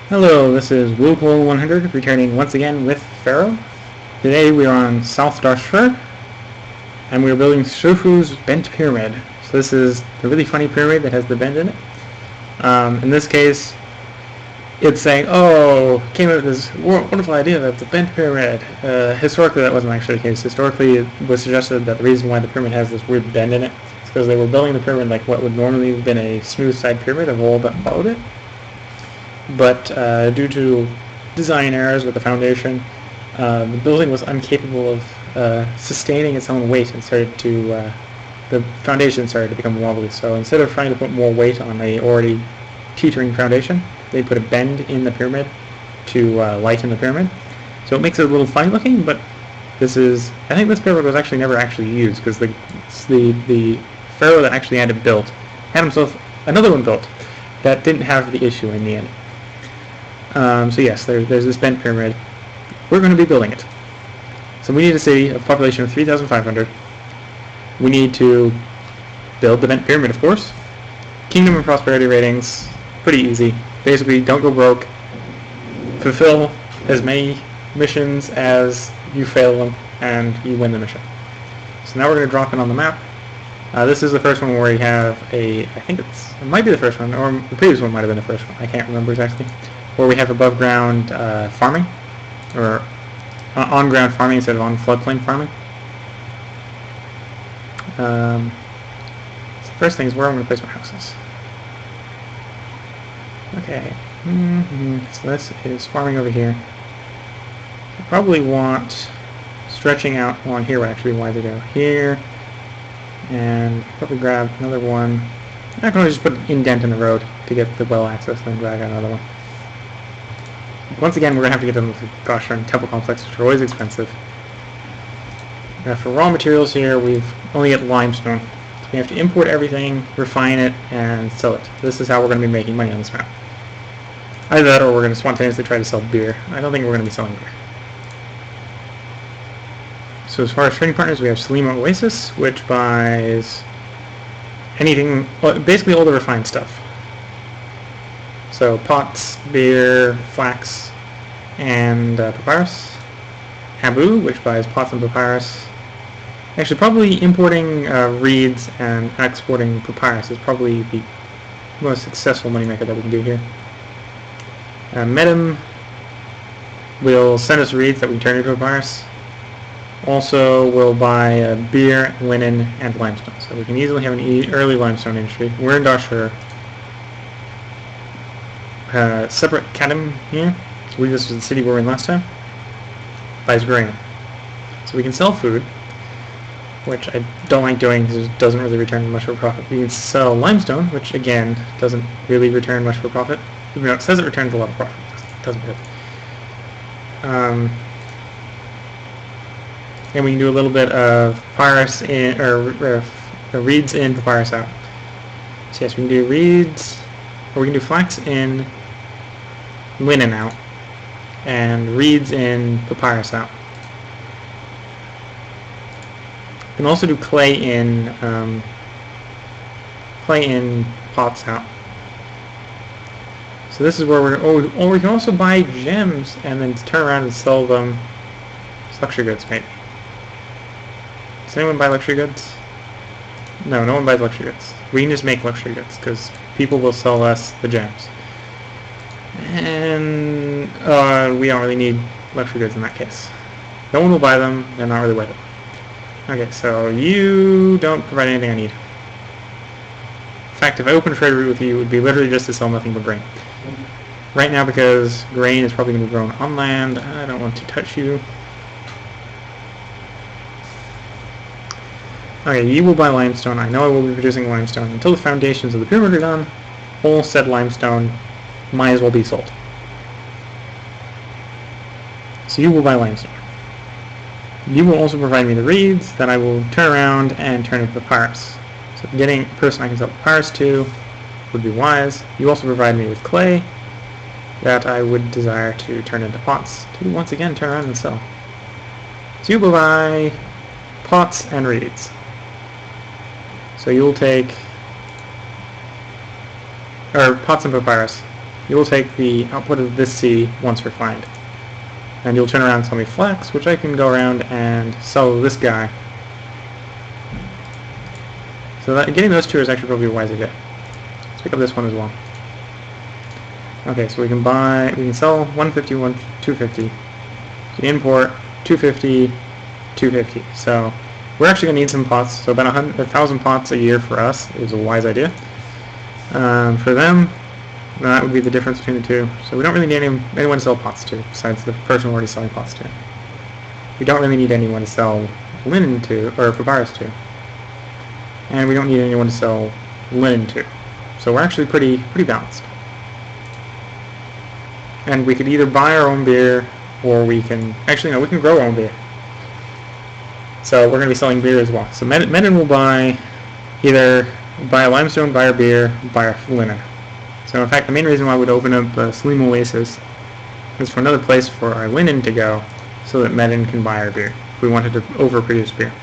Hello, this is Willcol100 returning once again with Pharaoh. Today we are on South Dahshur and we are building Shufu's bent pyramid. So this is the really funny pyramid that has the bend in it. In this case, it's saying, oh, came up with this wonderful idea that it's a bent pyramid. Historically, that wasn't actually the case. Historically, it was suggested that the reason why the pyramid has this weird bend in it is because they were building the pyramid like what would normally have been a smooth side pyramid, a wall that followed it. But due to design errors with the foundation, the building was incapable of sustaining its own weight and the foundation started to become wobbly. So instead of trying to put more weight on a already teetering foundation, they put a bend in the pyramid to lighten the pyramid. So it makes it a little funny looking, but I think this pyramid was actually never actually used because the pharaoh that actually had it built had himself another one built that didn't have the issue in the end. So yes, there's this bent pyramid. We're going to be building it. So we need a city of population of 3,500. We need to build the bent pyramid, of course. Kingdom and prosperity ratings, pretty easy. Basically, don't go broke. Fulfill as many missions as you fail them, and you win the mission. So now we're going to drop in on the map. This is the first one where we have it might be the first one, or the previous one might have been the first one. I can't remember exactly. Where we have above ground farming, or on ground farming instead of on floodplain farming. So the first thing is where I'm going to place my houses. Okay, so this is farming over here. I probably want stretching out along here would actually be wiser to go here, and probably grab another one. I can always just put an indent in the road to get the well access and then drag out another one. Once again, we're going to have to get them with the Dahshur and temple complex, which are always expensive. For raw materials here, we've only got limestone. So we have to import everything, refine it, and sell it. This is how we're going to be making money on this map. Either that or we're going to spontaneously try to sell beer. I don't think we're going to be selling beer. So as far as trading partners, we have Salima Oasis, which buys anything, well, basically all the refined stuff. So pots, beer, flax, and papyrus. Abu, which buys pots and papyrus. Actually, probably importing reeds and exporting papyrus is probably the most successful moneymaker that we can do here. Medem will send us reeds that we turn into papyrus. Also, we'll buy beer, linen, and limestone. So we can easily have an early limestone industry. We're in Dahshur. Separate Kadam here. I believe this was the city we were in last time. Buys grain. So we can sell food, which I don't like doing because it doesn't really return much for a profit. We can sell limestone, which again doesn't really return much for profit. Even though it says it returns a lot of profit, it doesn't really. And we can do a little bit of papyrus in, or reeds in, papyrus out. So yes, we can do reeds, or we can do flax in, linen out, and reeds in, papyrus out. We can also do clay in pots out. So this is where we're, or we can also buy gems and then turn around and sell them as luxury goods, maybe. Does anyone buy luxury goods? No, no one buys luxury goods. We can just make luxury goods because people will sell us the gems. And we don't really need luxury goods in that case. No one will buy them, they're not really worth it. Okay, so you don't provide anything I need. In fact, if I open a trade route with you, it would be literally just to sell nothing but grain. Right now, because grain is probably going to be grown on land, I don't want to touch you. Okay, you will buy limestone. I know I will be producing limestone. Until the foundations of the pyramid are done, all said limestone might as well be sold. So you will buy limestone. You will also provide me the reeds that I will turn around and turn into papyrus. So getting a person I can sell papyrus to would be wise. You also provide me with clay that I would desire to turn into pots to once again turn around and sell. So you will buy pots and reeds. So you'll take, or pots and papyrus. you will take the output of this seed once refined. And you'll turn around and sell me flax, which I can go around and sell this guy. So getting those two is actually probably a wise idea. Let's pick up this one as well. Okay, so we can sell 150, 250. So import 250, 250. So we're actually going to need some pots. So about 1,000 pots a year for us is a wise idea. For them, that would be the difference between the two. So we don't really need anyone to sell pots to, besides the person we're already selling pots to. We don't really need anyone to sell linen to, or papyrus to. And we don't need anyone to sell linen to. So we're actually pretty balanced. And we could either buy our own beer, or we can... Actually, no, we can grow our own beer. So we're going to be selling beer as well. So Medin will either buy a limestone, buy our beer, buy our linen. So in fact, the main reason why we'd open up Salim Oasis is for another place for our linen to go, so that Medin can buy our beer, if we wanted to overproduce beer.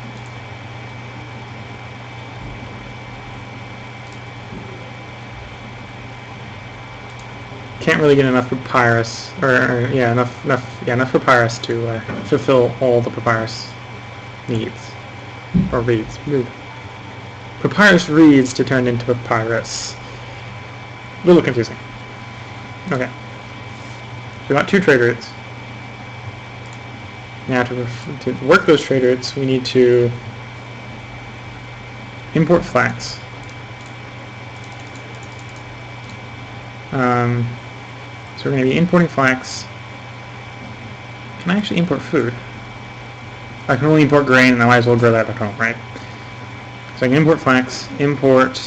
Can't really get enough papyrus, enough papyrus to fulfill all the papyrus needs, or reeds. Papyrus reeds to turn into papyrus. A little confusing. Okay. So we got 2 trade routes. Now to work those trade routes, we need to import flax. So we're going to be importing flax. Can I actually import food? I can only import grain, and I might as well grow that at home, right? So I can import flax, import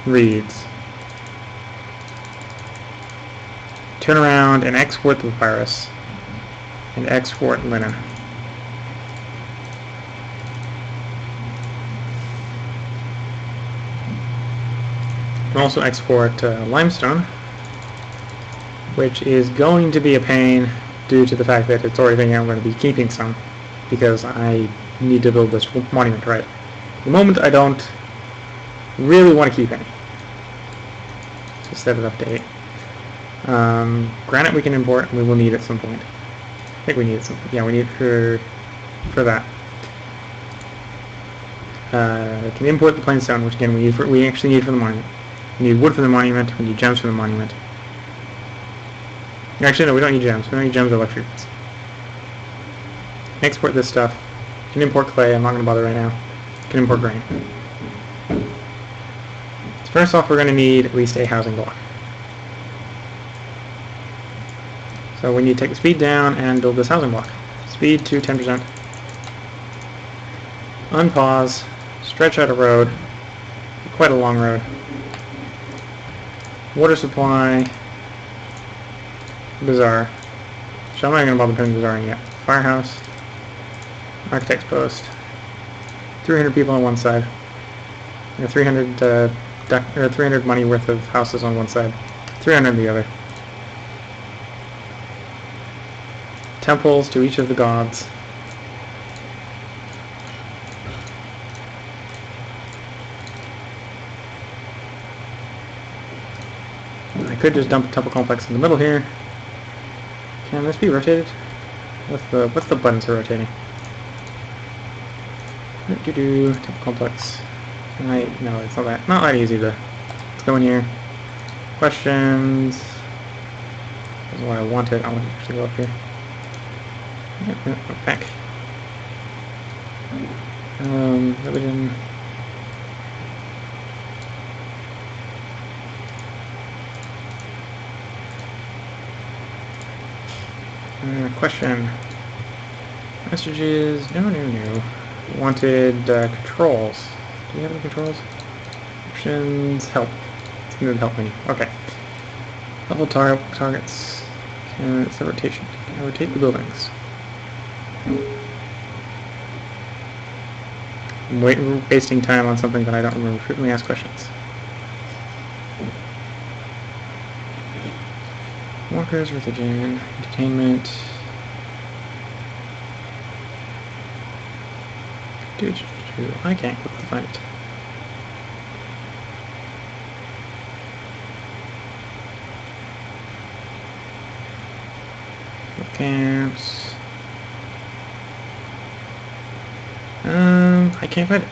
reeds, turn around and export the papyrus, and export linen. I can also export limestone, which is going to be a pain due to the fact that it's already thinking I'm going to be keeping some, because I need to build this monument right. At the moment, I don't really want to keep any. Just set it up to 8. Granite we can import, and we will need at some point. I think we need it some. Yeah, we need it for that. We can import the plain stone, which again we actually need for the monument. We need wood for the monument. We need gems for the monument. Actually, no, we don't need gems. We don't need gems or luxury goods. Export this stuff. You can import clay. I'm not going to bother right now. You can import grain. So first off, we're going to need at least a housing block. So we need to take the speed down and build this housing block. Speed to 10%. Unpause. Stretch out a road. Quite a long road. Water supply. Bazaar. So I'm not going to bother putting bazaar in yet. Firehouse. Architect's post. 300 people on one side. 300 money worth of houses on one side. 300 on the other. Temples to each of the gods. I could just dump a temple complex in the middle here. Can this be rotated? What's the buttons for rotating? Temple complex. No, it's not that easy to. Let's go in here. Questions. That's what I wanted. I want to actually go up here. Yep, back. Religion. Question. Messages. No. Wanted controls. Do we have any controls? Options. Help. It's going to help menu. Okay. Level targets. It's the rotation. Can I rotate the buildings? I'm wasting time on something that I don't remember. Frequently asked questions. Walkers, religion, entertainment. I can't quickly find it. camps. I can't find it.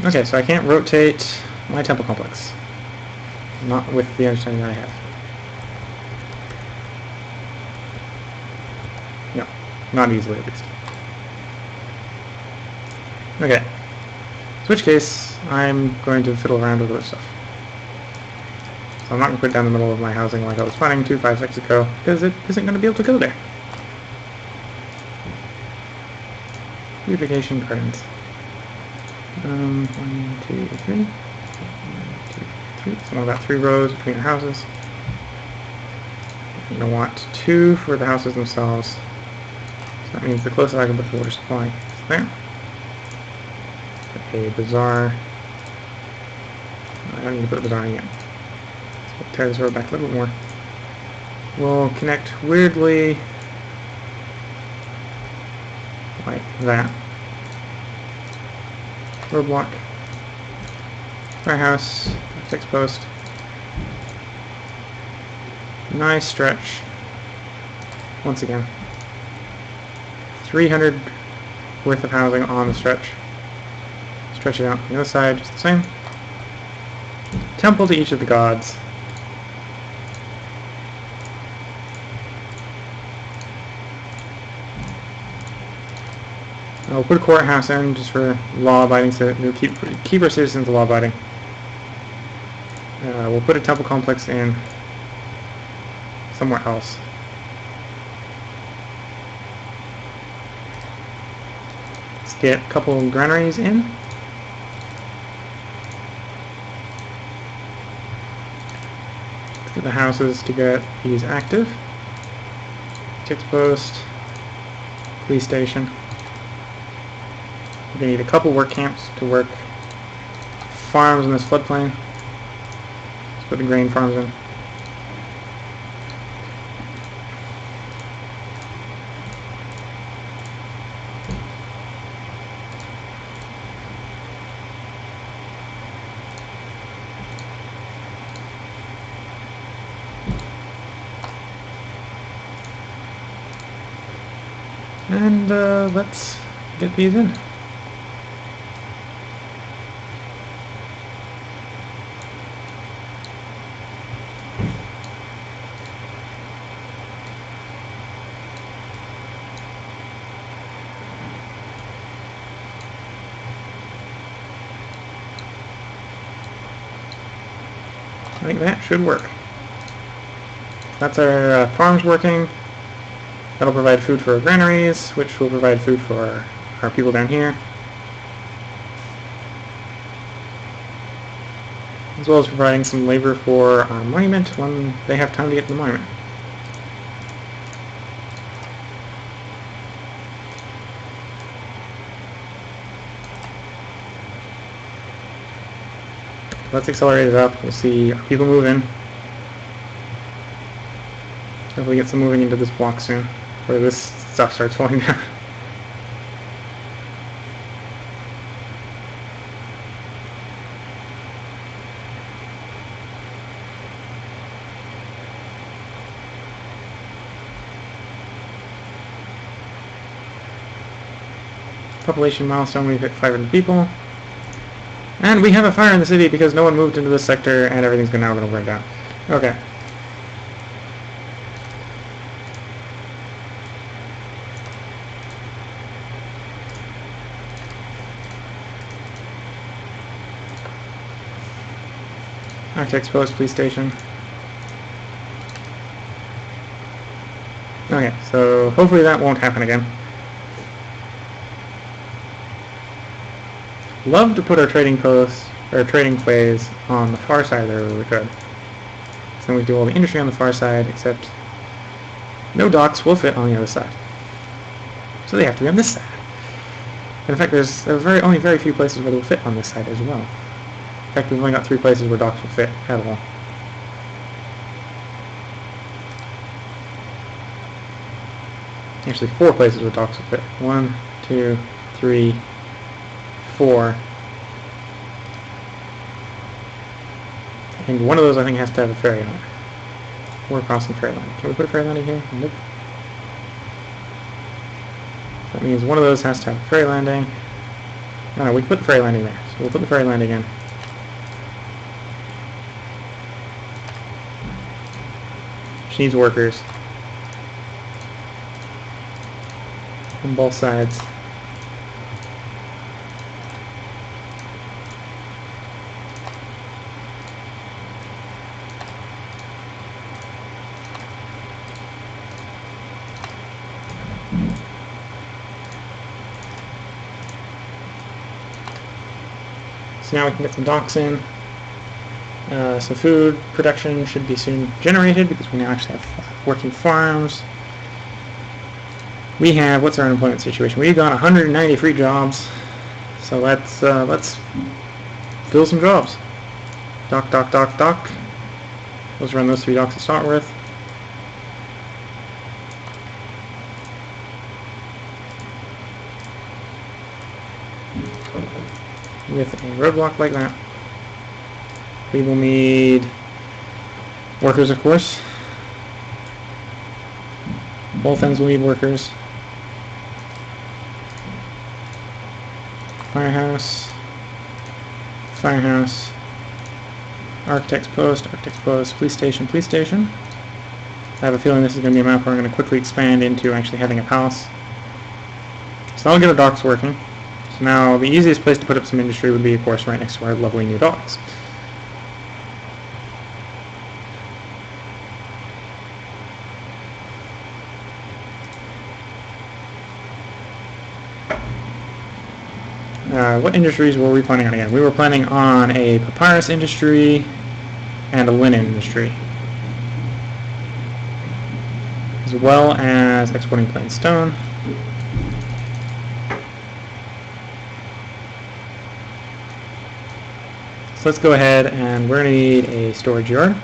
Okay, so I can't rotate my temple complex. Not with the understanding that I have. No, not easily at least. Okay. In which case, I'm going to fiddle around with other stuff. So I'm not going to put it down the middle of my housing like I was planning to 5 seconds ago, because it isn't going to be able to go there. Beautification gardens. 1, 2, 3. 1, 2, 3. So I've got 3 rows between the houses. I'm going to want 2 for the houses themselves. So that means the closest I can put the water supply is there. A bazaar. I don't need to put a bazaar in yet. So we'll tear this road back a little bit more. We'll connect weirdly like that. Roadblock. Firehouse. Fixed post. Nice stretch. Once again. 300 worth of housing on the stretch. Stretch it out on the other side, just the same. Temple to each of the gods. I'll put a courthouse in just for law-abiding, so we'll keep our citizens law-abiding. We'll put a temple complex in somewhere else. Let's get a couple of granaries in. Let's get the houses to get these active. Fixed post, police station. We're going to need a couple work camps to work farms in this floodplain. Let's put the grain farms in. And let's get these in. I think that should work. That's our farms working. That'll provide food for our granaries, which will provide food for our people down here. As well as providing some labor for our monument when they have time to get to the monument. Let's accelerate it up. We'll see people move in. Hopefully get some moving into this block soon, where this stuff starts falling down. Population milestone, we've hit 500 people. And we have a fire in the city because no one moved into this sector and everything's now going to burn down. Okay. Architect's Post, police station. Okay, so hopefully that won't happen again. Love to put our trading posts, or trading plays, on the far side there where we could. So then we do all the industry on the far side, except no docks will fit on the other side. So they have to be on this side. And in fact, there are only very few places where they'll fit on this side as well. In fact, we've only got 3 places where docks will fit at all. Actually, 4 places where docks will fit. 1, 2, 3, 4. And one of those I think has to have a ferry on it. Or a crossing ferry line. Can we put a ferry line in here? Nope. That means one of those has to have a ferry landing. No, we can put the ferry landing there. So we'll put the ferry landing in. She needs workers on both sides. So now we can get some docks in. Some food production should be soon generated because we now actually have working farms. We have, what's our unemployment situation? We've got 190 free jobs. So let's fill some jobs. Dock, dock, dock, dock. Let's run those 3 docks to start with. With a roadblock like that. We will need workers, of course. Both ends will need workers. Firehouse. Firehouse. Architect's post, police station, police station. I have a feeling this is going to be a map where I'm going to quickly expand into actually having a palace. So that'll get our docks working. So now the easiest place to put up some industry would be, of course, right next to our lovely new docks. What industries were we planning on again? We were planning on a papyrus industry and a linen industry, as well as exporting plain stone. So let's go ahead and we're going to need a storage yard.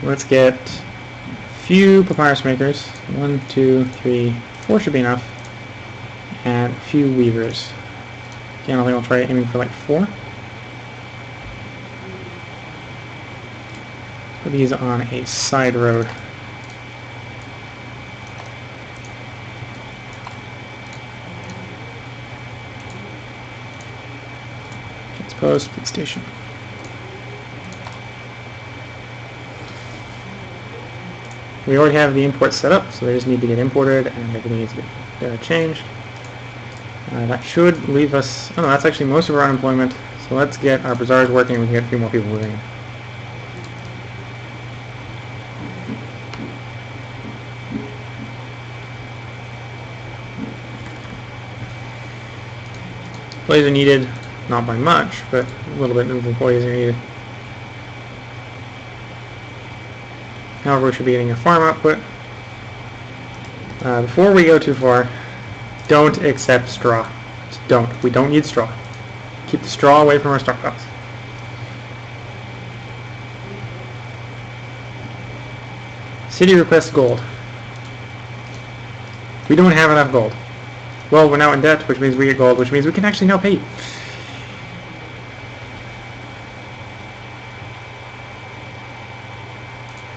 Let's get a few papyrus makers. 1, 2, 3, 4 should be enough. And a few weavers. Again, I think I'll try aiming for like 4. Put these on a side road. Post, police station. We already have the imports set up, so they just need to get imported and everything needs to be changed. That should leave us, oh no, that's actually most of our unemployment, so let's get our bazaars working and we can get a few more people moving in. Employees are needed, not by much, but a little bit of employees are needed. However, we should be getting a farm output. Before we go too far, don't accept straw. Just don't. We don't need straw. Keep the straw away from our stockpiles. City requests gold. We don't have enough gold. Well, we're now in debt, which means we get gold, which means we can actually now pay you.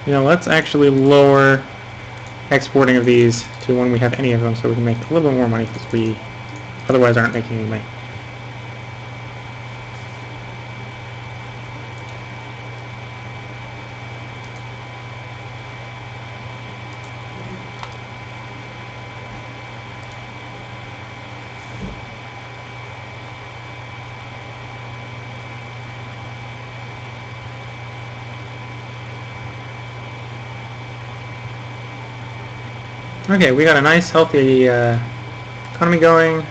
You know, let's actually lower exporting of these to when we have any of them so we can make a little bit more money because we otherwise aren't making any money. Okay, we got a nice, healthy economy going.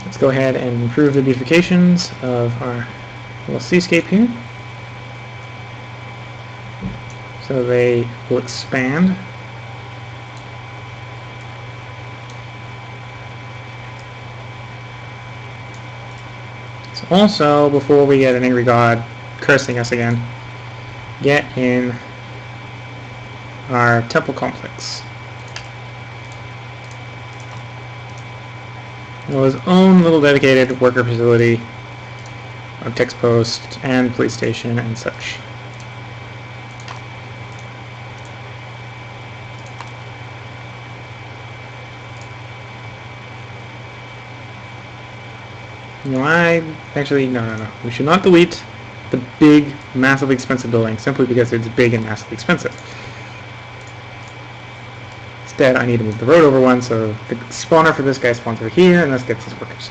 Let's go ahead and improve the beautifications of our little seascape here. So they will expand. So also, before we get an angry god cursing us again, get in our temple complex. It was own little dedicated worker facility, architect's post, and police station and such. You know, no. We should not delete the big, massively expensive building simply because it's big and massively expensive. Instead, I need to move the road over one, so the spawner for this guy spawns over here, and this gets his workers.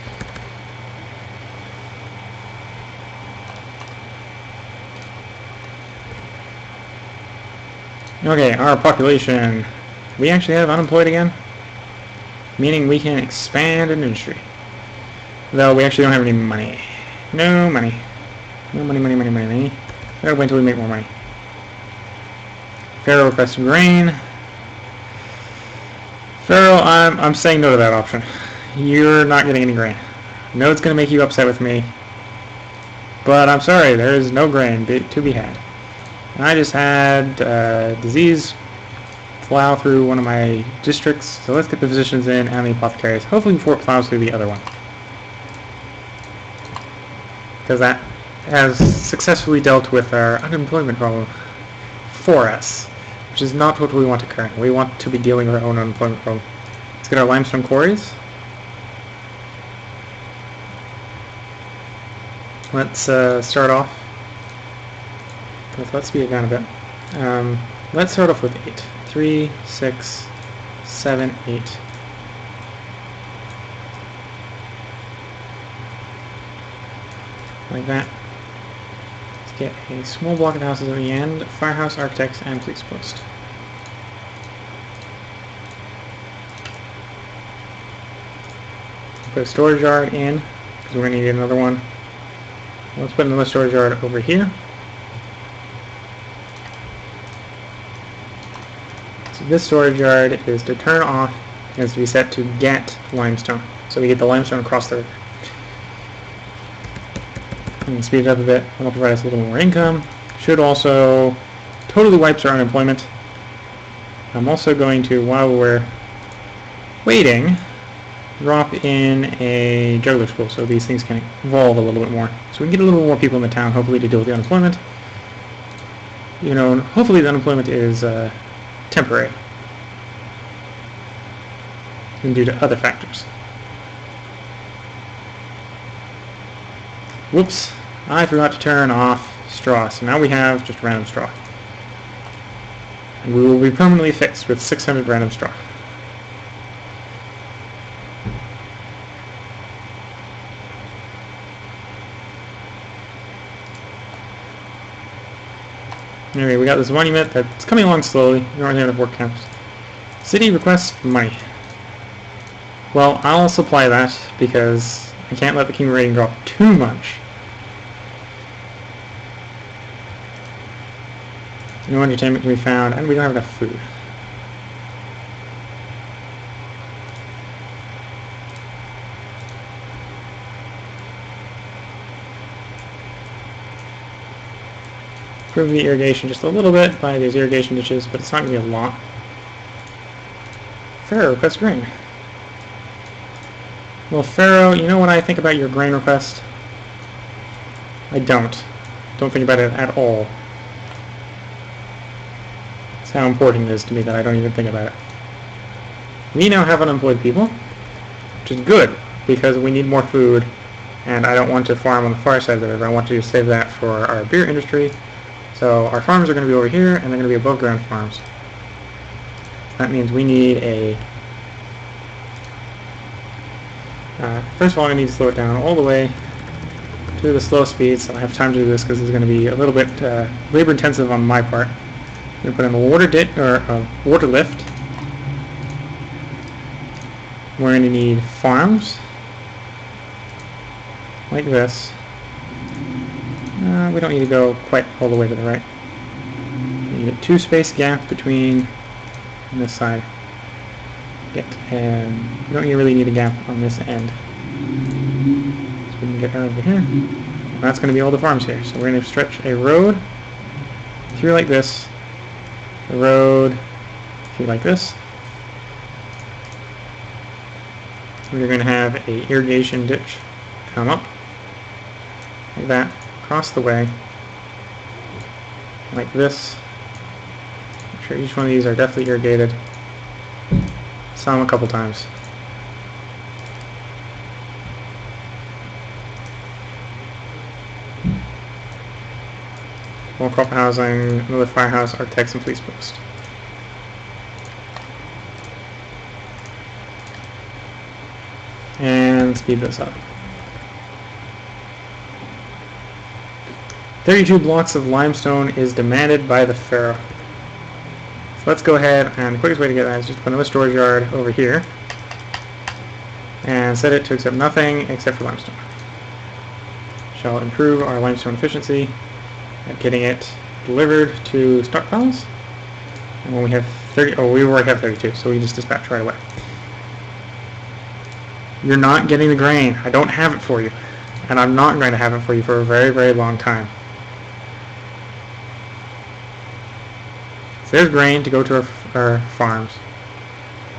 Okay, our population. We actually have unemployed again, meaning we can expand an industry. Though we actually don't have any money. No money. No money. Gotta wait until we make more money. Pharaoh requests grain. Pharaoh, I'm saying no to that option. You're not getting any grain. I know it's gonna make you upset with me, but I'm sorry, there is no grain to be had. And I just had disease plow through one of my districts, so let's get the physicians in and the apothecaries, hopefully before it plows through the other one. Because that has successfully dealt with our unemployment problem for us, which is not what we want to occur. We want to be dealing with our own unemployment problem. Let's get our limestone quarries. Let's start off. Let's speed it down a bit. Let's start off with 8. 3, 6, 7, 8. Like that. Let's get a small block of houses at the end, firehouse, architects, and police post. Put a storage yard in, because we're going to need another one. Let's put another storage yard over here. So this storage yard is to turn off, and is to be set to get limestone. So we get the limestone across the river. And speed it up a bit. That'll provide us a little more income. Should also totally wipes our unemployment. I'm also going to, while we're waiting, drop in a juggler school so these things can evolve a little bit more. So we can get a little bit more people in the town, hopefully, to deal with the unemployment. You know, hopefully the unemployment is temporary and due to other factors. Whoops, I forgot to turn off straw, so now we have just random straw. And we will be permanently fixed with 600 random straw. Anyway, we got this monument that's coming along slowly. We don't have enough work camps. City requests money. Well, I'll supply that because I can't let the king rating drop too much. No entertainment can be found, and we don't have enough food. Improve the irrigation just a little bit by these irrigation ditches, but it's not going to be a lot. Pharaoh requests grain. Well, Pharaoh, you know what I think about your grain request? I don't. Don't think about it at all. That's how important it is to me that I don't even think about it. We now have unemployed people, which is good, because we need more food, and I don't want to farm on the far side of the river. I want to save that for our beer industry. So our farms are going to be over here, and they're going to be above ground farms. That means we need a... first of all, I need to slow it down all the way to the slow speed, so I have time to do this because it's going to be a little bit labor intensive on my part. I'm going to put in a water lift. We're going to need farms like this. We don't need to go quite all the way to the right. We need a 2-space gap between this side. We don't really need a gap on this end. So we can get right over here. That's going to be all the farms here. So we're going to stretch a road through like this. A road through like this. We're going to have a irrigation ditch come up like that. Across the way, like this. I'm sure each one of these are definitely irrigated. Saw them a couple times. more corporate housing, another firehouse, architects, and police post. And speed this up. 32 blocks of limestone is demanded by the Pharaoh. So let's go ahead, and the quickest way to get that is just put another storage yard over here and set it to accept nothing except for limestone. Shall improve our limestone efficiency at getting it delivered to stockpiles. And when we have 30, oh, we already have 32, so we just dispatch right away. You're not getting the grain. I don't have it for you. And I'm not going to have it for you for a very, very long time. So there's grain to go to our farms.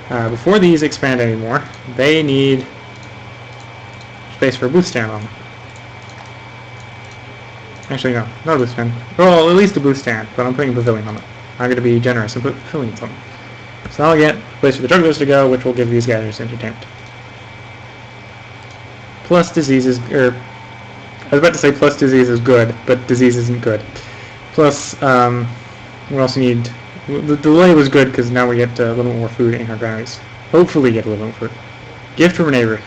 Before these expand anymore, they need space for a booth stand on them. Actually, no, not a booth stand. Well, at least a booth stand, but I'm putting a pavilion on it. I'm going to be generous and put pavilions on them. So I'll get a place for the jugglers to go, which will give these guys entertainment. Plus disease is, I was about to say plus disease is good, but disease isn't good. Plus, we also need, the delay was good because now we get a little more food in our granaries. Hopefully get a little more food. Gift from a neighbor.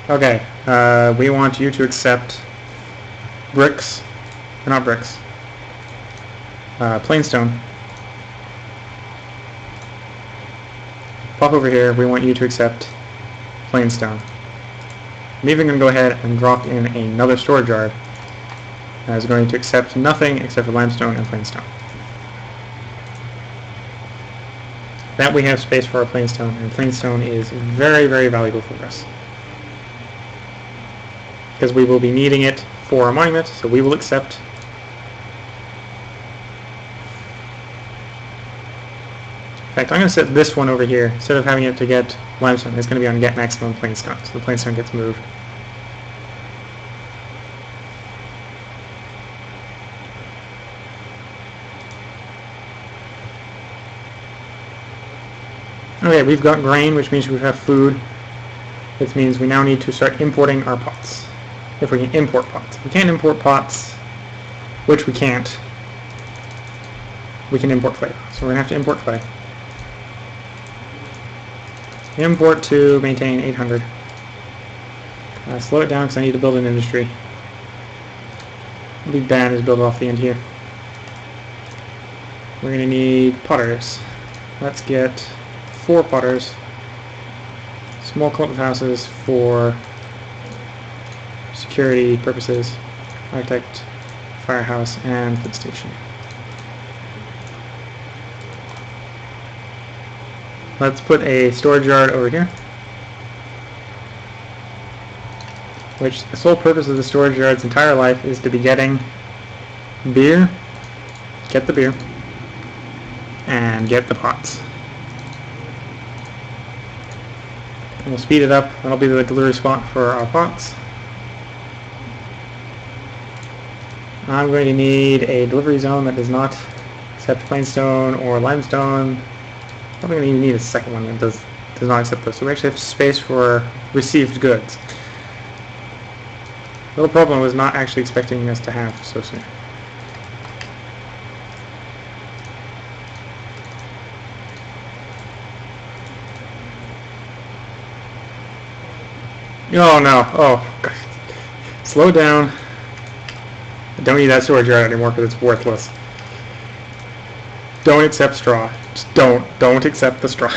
Okay, we want you to accept bricks, or not bricks, plain stone. Pop over here, we want you to accept plain stone. I'm even going to go ahead and drop in another storage yard that is going to accept nothing except for limestone and plain stone. That we have space for our plain stone, and plain stone is very, very valuable for us. Because we will be needing it for our monument, so we will accept. In fact, I'm going to set this one over here. Instead of having it to get limestone, it's going to be on get maximum plain stone, so the plain stone gets moved. Okay, we've got grain, which means we have food. Which means we now need to start importing our pots. If we can import pots. If we can't import pots, which we can't, we can import clay. So we're going to have to import clay. Import to maintain 800. Slow it down because I need to build an industry. It'll be bad to build off the end here. We're going to need potters. Let's get 4 potters. Small clubhouses for security purposes. Architect, firehouse, and food station. Let's put a storage yard over here. Which the sole purpose of the storage yard's entire life is to be getting beer, get the beer, and get the pots. And we'll speed it up. That'll be the delivery spot for our pots. I'm going to need a delivery zone that does not accept plain stone or limestone. Probably going to even need a second one that does not accept those. So we actually have space for received goods. The little problem I was not actually expecting us to have so soon. Oh no, oh gosh. Slow down. I don't need that storage yard anymore because it's worthless. Don't accept straw. Just don't accept the straw.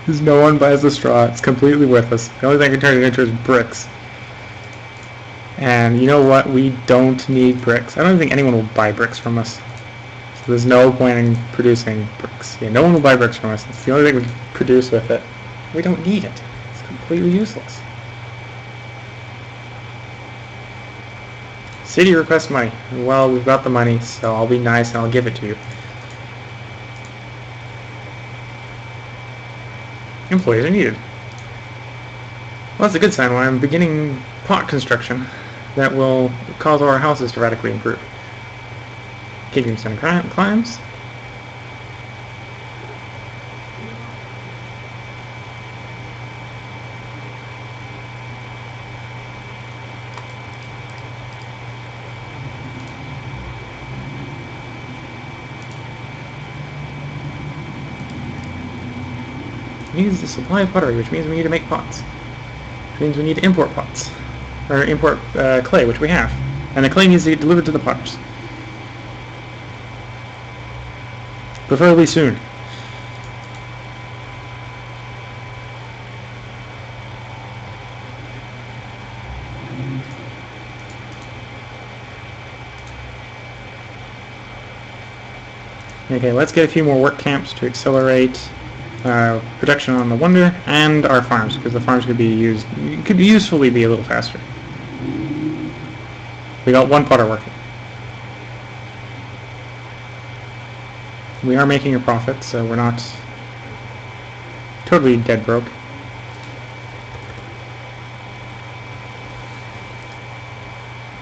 Because no one buys the straw. It's completely worthless. The only thing I can turn it into is bricks. And you know what? We don't need bricks. I don't think anyone will buy bricks from us. So there's no point in producing bricks. Yeah, no one will buy bricks from us. It's the only thing we can produce with it. We don't need it. It's completely useless. City requests money. Well, we've got the money, so I'll be nice and I'll give it to you. Employees are needed. Well, that's a good sign. When I'm beginning pot construction, that will cause our houses to radically improve. Keeping some climbs. needs a supply of pottery, which means we need to make pots. Which means we need to import pots. Or import clay, which we have. And the clay needs to get delivered to the potters. Preferably soon. Okay, let's get a few more work camps to accelerate production on the Wonder and our farms, because the farms could usefully be a little faster. We got one potter working. We are making a profit, so we're not totally dead broke.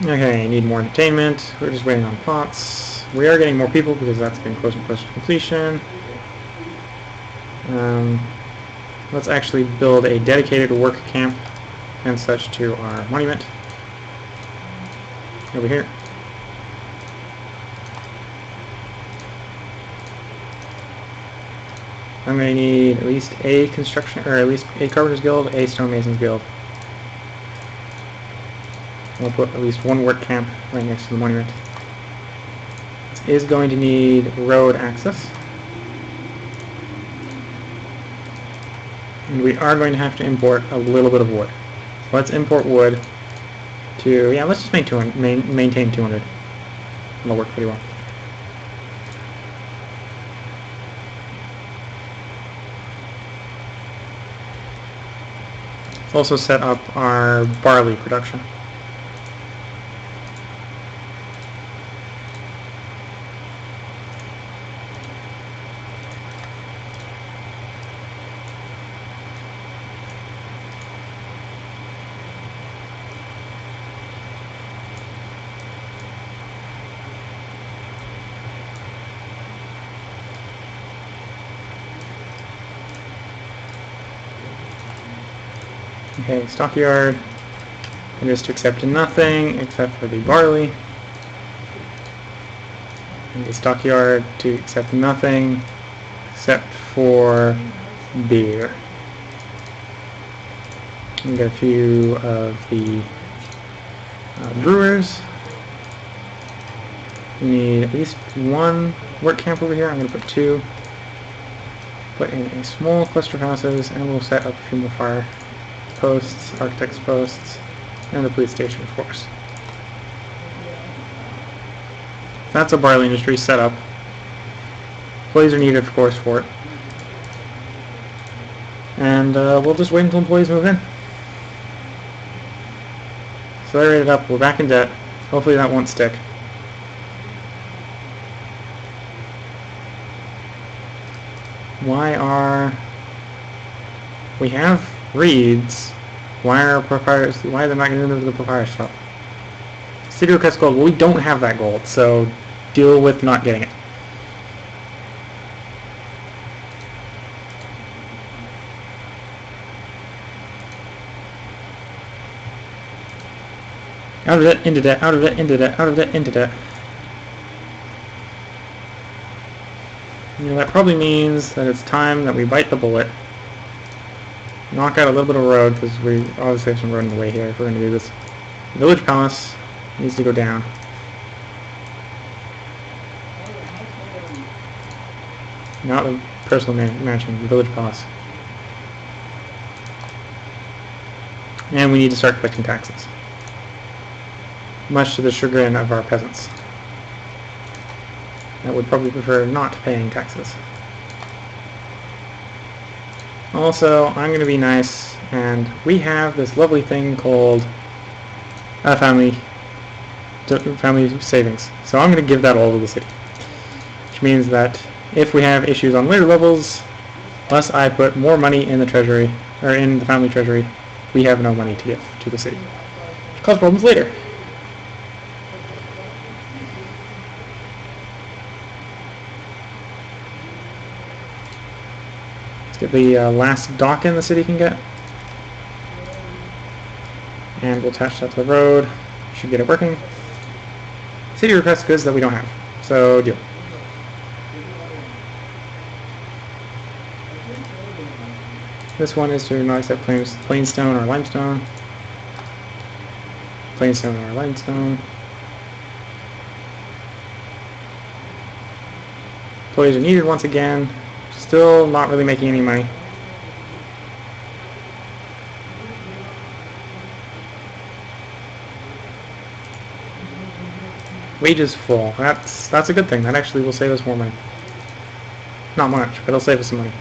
Okay, need more entertainment. We're just waiting on pots. We are getting more people because that's getting closer and closer to completion. Let's actually build a dedicated work camp and such to our monument. Over here. I'm going to need at least a construction, or at least a carpenter's guild, a stonemason's guild. We'll put at least one work camp right next to the monument. This is going to need road access. And we are going to have to import a little bit of wood. So let's import wood to, yeah, let's just make 200, maintain 200. That'll work pretty well. Let's also set up our barley production. Okay, stockyard, and just to accept nothing except for the barley. And the stockyard to accept nothing except for beer. We got a few of the brewers. We need at least one work camp over here. I'm going to put 2. Put in a small cluster of houses, and we'll set up a few more fire posts, architect's posts, and the police station, of course. That's a barley industry set up. Employees are needed, of course, for it. And we'll just wait until employees move in. Accelerate it up. We're back in debt. Hopefully that won't stick. We have reeds. Why are they not getting into the papyrus shop? City requests gold. Well, we don't have that gold, so deal with not getting it. Out of debt, into debt, out of debt, into debt, out of debt, into debt. You know, that probably means that it's time that we bite the bullet. Knock out a little bit of road, because we obviously have some road in the way here if we're going to do this. Village Palace needs to go down. Not the personal mansion, the Village Palace. And we need to start collecting taxes. Much to the chagrin of our peasants. That would probably prefer not paying taxes. Also, I'm going to be nice, and we have this lovely thing called family savings. So I'm going to give that all to the city. Which means that if we have issues on later levels, unless I put more money in the treasury, or in the family treasury, we have no money to give to the city. Which cause problems later. Get the last dock in the city can get. And we'll attach that to the road. Should get it working. City requests goods that we don't have. So deal. This one is to not accept plain stone or limestone. Plain stone or limestone. Employees are needed once again. Still not really making any money. Wages full. That's a good thing. That actually will save us more money. Not much, but it'll save us some money.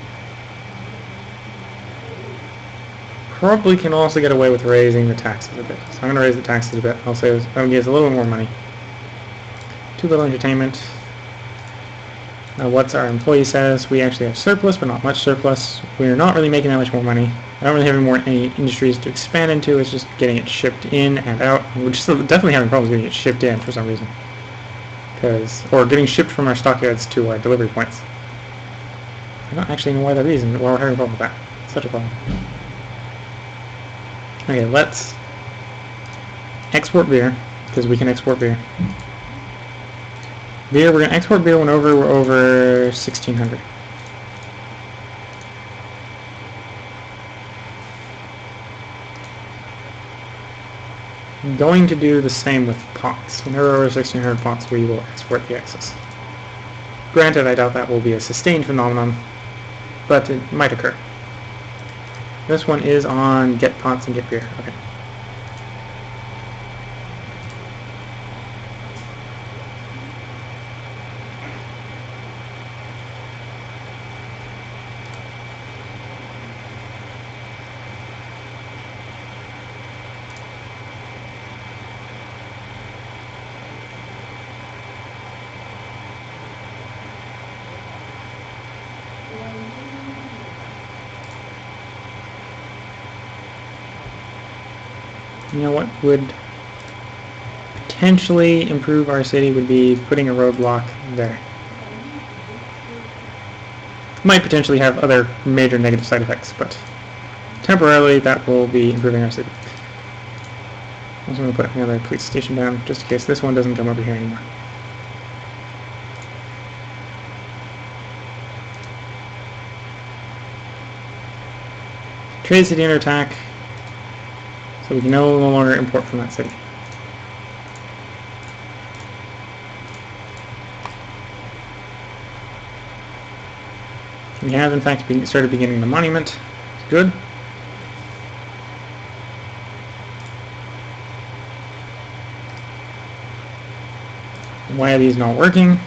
Probably can also get away with raising the taxes a bit. So I'm going to raise the taxes a bit. I'll give us a little bit more money. Too little entertainment. What's our employee status? We actually have surplus, but not much surplus. We're not really making that much more money. I don't really have any industries to expand into. It's just getting it shipped in and out. We're still definitely having problems getting it shipped in for some reason. Or getting shipped from our stockyards to our delivery points. I don't actually know why we're having a problem with that. It's such a problem. Okay, let's export beer, because we can export beer. We're going to export beer when we're over 1,600. I'm going to do the same with pots. Whenever we're over 1,600 pots, we will export the excess. Granted, I doubt that will be a sustained phenomenon, but it might occur. This one is on get pots and get beer. Okay. You know what would potentially improve our city would be putting a roadblock there. Might potentially have other major negative side effects, but temporarily that will be improving our city. I'm also going to put another police station down just in case this one doesn't come over here anymore. Trade city under attack. So we can no longer import from that city. We have in fact started beginning the monument. It's good. Why are these not working?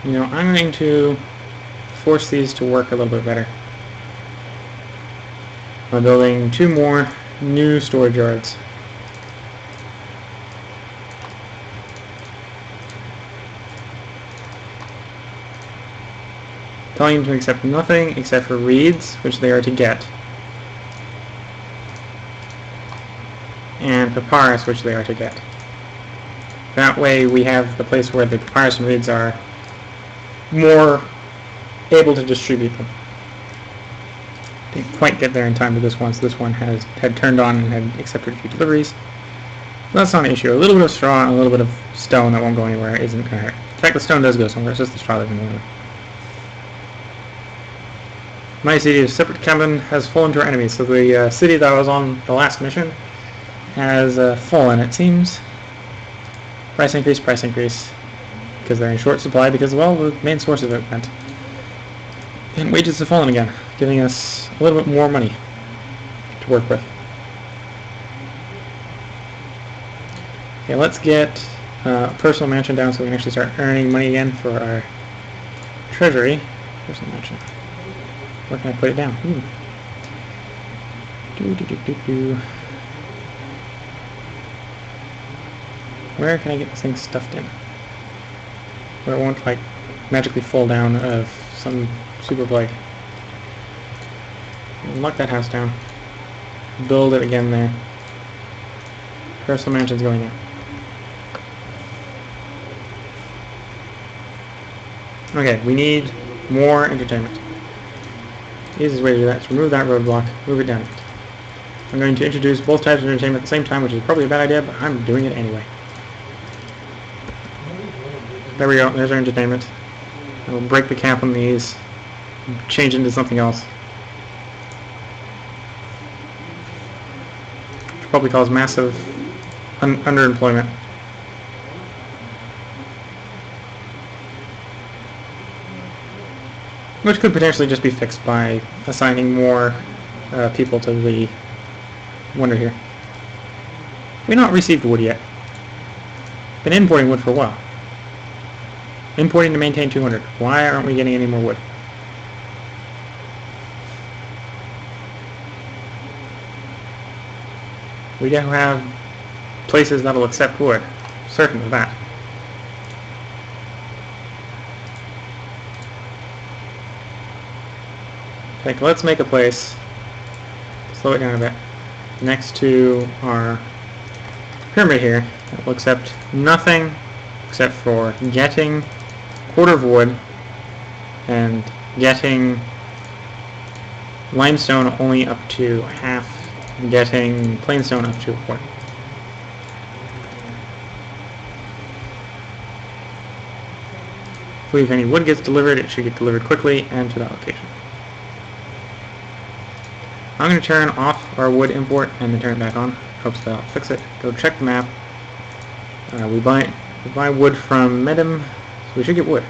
You know, I'm going to force these to work a little bit better. I'm building 2 more new storage yards. Telling them to accept nothing except for reeds, which they are to get, and papyrus, which they are to get. That way we have the place where the papyrus and reeds are more able to distribute them. Didn't quite get there in time to this one, so this one had turned on and had accepted a few deliveries. So that's not an issue. A little bit of straw and a little bit of stone that won't go anywhere isn't going to hurt. In fact, the stone does go somewhere, it's just the straw that can go anywhere. My city of separate cabin has fallen to our enemies, so the city that was on the last mission has fallen, it seems. Price increase, because they're in short supply because, well, the main source of it went. And wages have fallen again, giving us a little bit more money to work with. Okay, let's get a personal mansion down so we can actually start earning money again for our treasury. Personal mansion. Where can I put it down? Where can I get this thing stuffed in? Where it won't, like, magically fall down of some super blade. Lock that house down. Build it again there. Personal mansion's going in. Okay, we need more entertainment. The easiest way to do that is remove that roadblock, move it down. I'm going to introduce both types of entertainment at the same time, which is probably a bad idea, but I'm doing it anyway. There we go, there's our entertainment. We'll break the camp on these, change into something else. Which probably cause massive underemployment. Which could potentially just be fixed by assigning more people to the wonder here. We've not received wood yet. Been importing wood for a while. Importing to maintain 200. Why aren't we getting any more wood? We don't have places that'll accept wood. Certain of that. Okay, let's make a place. Slow it down a bit. Next to our pyramid here, that will accept nothing except for getting a quarter of wood and getting limestone only up to half, and getting plain stone up to a quarter. If any wood gets delivered, it should get delivered quickly and to that location. I'm going to turn off our wood import and then turn it back on. Hopes that'll fix it. Go check the map. We buy wood from Medem, so we should get wood.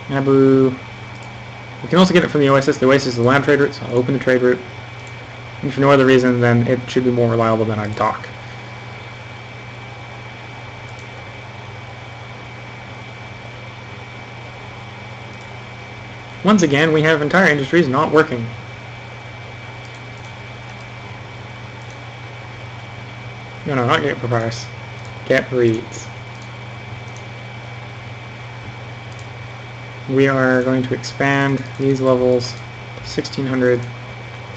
Abu. We can also get it from the Oasis. The Oasis is the land trade route, so I'll open the trade route. And for no other reason than it should be more reliable than our dock. Once again, we have entire industries not working. No, not get papyrus. Get reeds. We are going to expand these levels to 1600,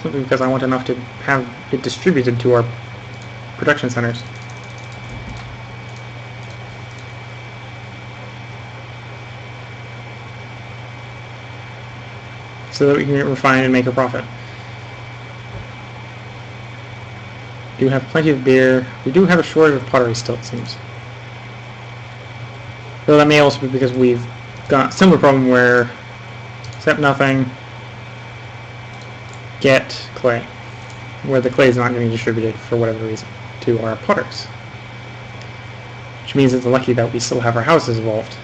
simply because I want enough to have it distributed to our production centers. So that we can refine and make a profit. We do have plenty of beer. We do have a shortage of pottery still, it seems. Though that may also be because we've got a similar problem where accept nothing, get clay, where the clay is not getting distributed for whatever reason to our potters. Which means it's lucky that we still have our houses evolved.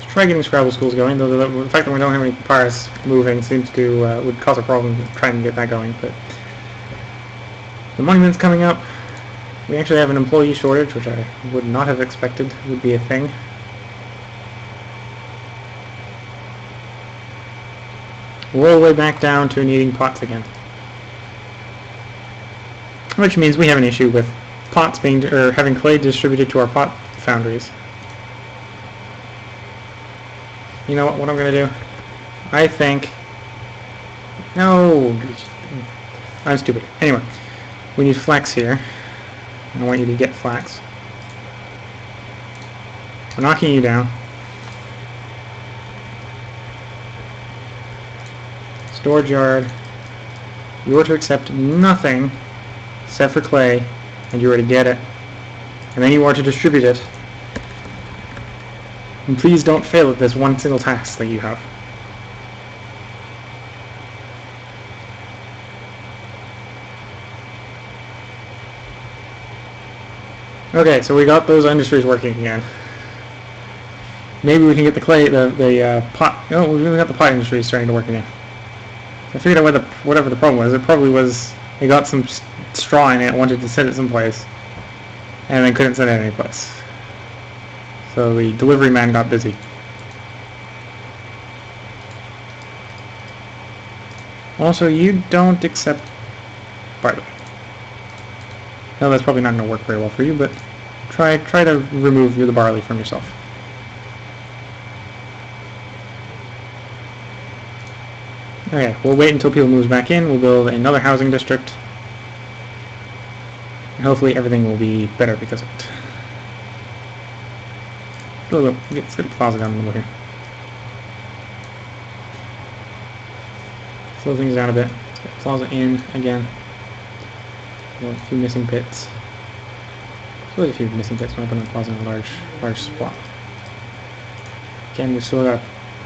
Try getting Scrabble schools going, though the fact that we don't have any papyrus moving seems to would cause a problem trying to get that going. But the monument's coming up. We actually have an employee shortage, which I would not have expected would be a thing. We're all the way back down to needing pots again, which means we have an issue with pots being having clay distributed to our pot foundries. You know what I'm going to do? I think... No! I'm stupid. Anyway, we need flax here. I want you to get flax. We're knocking you down. Storage yard. You are to accept nothing except for clay, and you are to get it. And then you are to distribute it. And please don't fail at this one single task that you have. Okay, so we got those industries working again. Maybe we can get the clay, the pot. No, we really got the pot industry starting to work again. I figured out whatever the problem was. It probably was they got some straw in it, wanted to send it someplace, and then couldn't send it anyplace. So the delivery man got busy. Also, you don't accept barley. No, that's probably not going to work very well for you, but try to remove the barley from yourself. Okay, we'll wait until people moves back in. We'll build another housing district. And hopefully everything will be better because of it. Let's get the plaza down the middle here. Slow things down a bit. Let's get the plaza in again. A few missing bits. There's really a few missing bits when I put in the plaza in a large spot. Again, we still got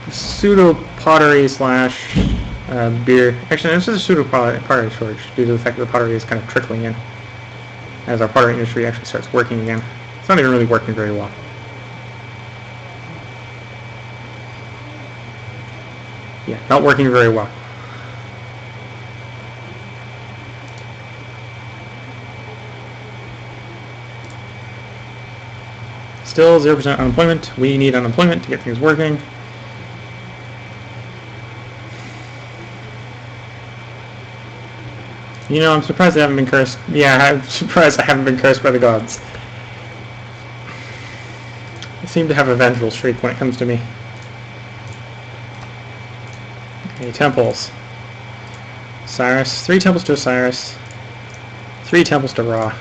pseudo pottery slash beer. Actually, this is a pseudo pottery shortage due to the fact that the pottery is kind of trickling in as our pottery industry actually starts working again. It's not even really working very well. Yeah, not working very well. Still 0% unemployment. We need unemployment to get things working. You know, I'm surprised I haven't been cursed. Yeah, I'm surprised I haven't been cursed by the gods. They seem to have a vengeful streak when it comes to me. Okay, temples. Osiris. 3 temples to Osiris. 3 temples to Ra.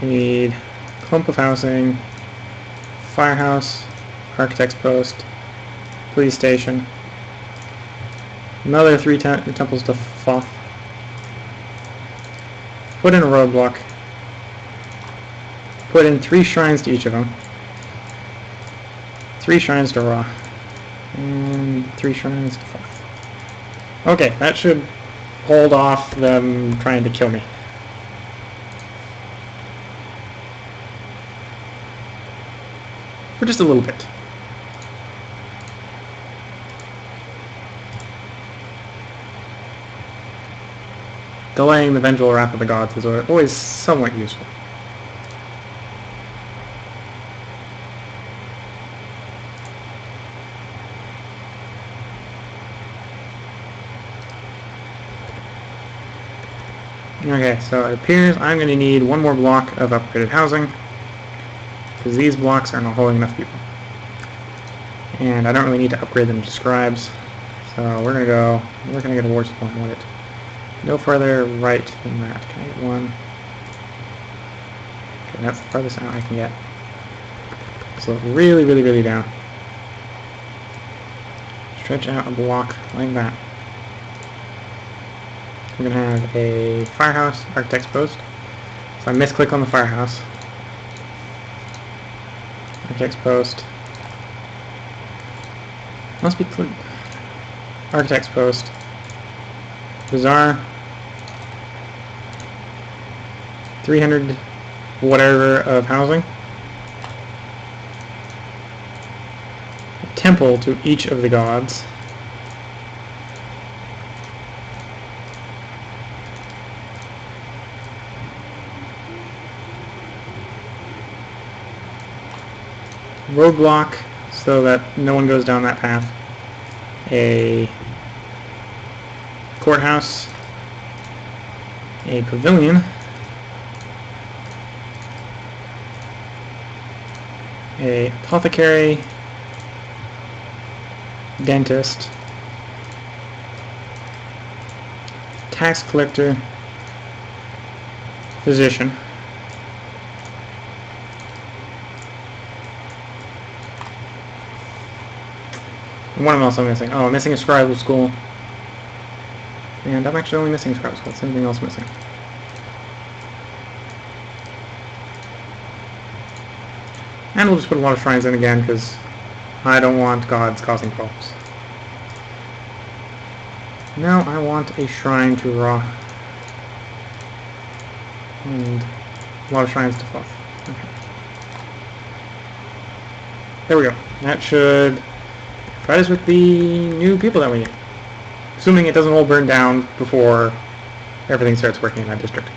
We need clump of housing, firehouse, architect's post, police station, another 3 temples to Thoth. Put in a roadblock. Put in 3 shrines to each of them. 3 shrines to Ra. And 3 shrines to Thoth. Okay, that should hold off them trying to kill me. For just a little bit. Delaying the vengeful wrath of the gods is always somewhat useful. Okay, so it appears I'm going to need 1 more block of upgraded housing, because these blocks are not holding enough people. And I don't really need to upgrade them to scribes, so we're going to get a war supply on it. No further right than that. Can I get 1? Okay, that's the farthest out I can get. So really, really, really down. Stretch out a block like that. We're going to have a firehouse, architect's post. So I misclick on the firehouse. Architect's post. Must be architect's post. Bazaar. 300 whatever of housing. A temple to each of the gods. Roadblock so that no one goes down that path. A courthouse. A pavilion. A apothecary. Dentist. Tax collector. Physician. And what else am I missing? Oh, I'm missing a scribal school. And I'm actually only missing a scribal school. Is anything else missing? And we'll just put a lot of shrines in again, because I don't want gods causing problems. Now I want a shrine to Ra. And a lot of shrines to Thoth. Okay. There we go. That should provide us with the new people that we need. Assuming it doesn't all burn down before everything starts working in that district.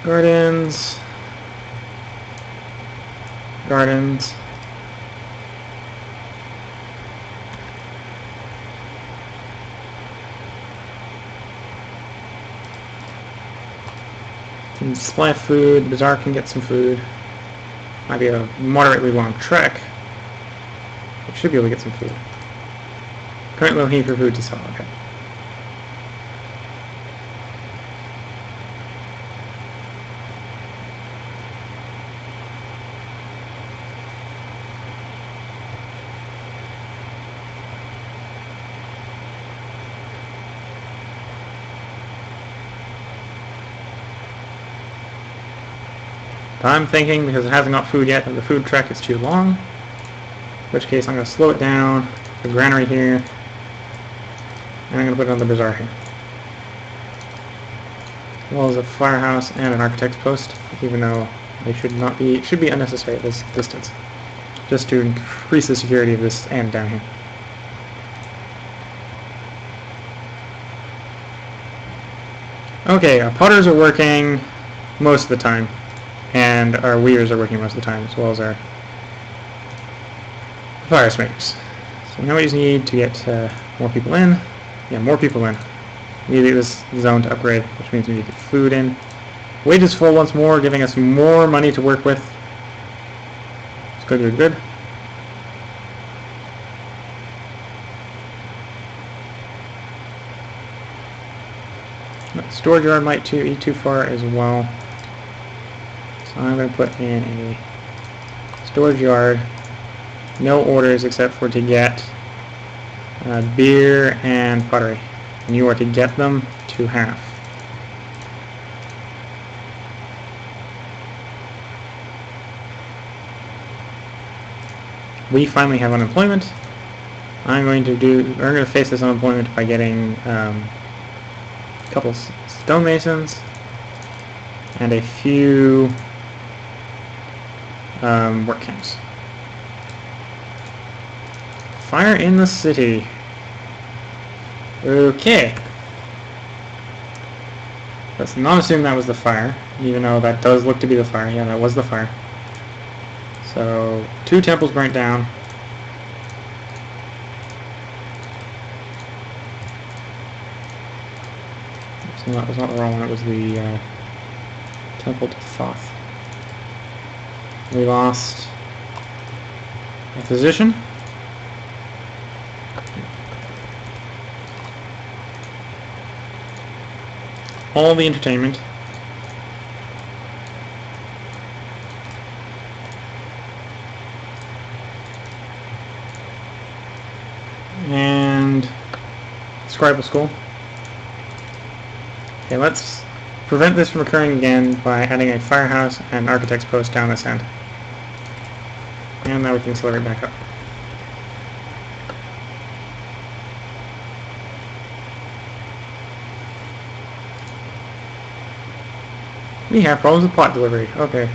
Gardens. Gardens. supply of food. The bazaar can get some food. Might be a moderately long trek. We should be able to get some food. Currently looking for food to sell. Okay. But I'm thinking, because it hasn't got food yet, that the food trek is too long. In which case I'm going to slow it down. The granary here. And I'm going to put it on the bazaar here. As well as a firehouse and an architect's post, even though they should not be, it should be unnecessary at this distance. Just to increase the security of this end down here. Okay, our potters are working most of the time. And our weavers are working most of the time, as well as our fire smokers. So now we just need to get more people in. Yeah, more people in. We need this zone to upgrade, which means we need to get food in. Wages full once more, giving us more money to work with. It's good, good, good. Storage yard might be too far as well. So I'm going to put in a storage yard. No orders except for to get beer and pottery. And you are to get them to half. We finally have unemployment. We're going to face this unemployment by getting a couple stonemasons and a few work camps. Fire in the city. Okay. Let's not assume that was the fire, even though that does look to be the fire. Yeah, that was the fire. So, 2 temples burnt down. So that was not the wrong one, it was the temple to Thoth. We lost a physician. All the entertainment. And scribal school. Okay, let's prevent this from occurring again by adding a firehouse and architect's post down this end. And now we can accelerate back up. We have problems with pot delivery. Okay.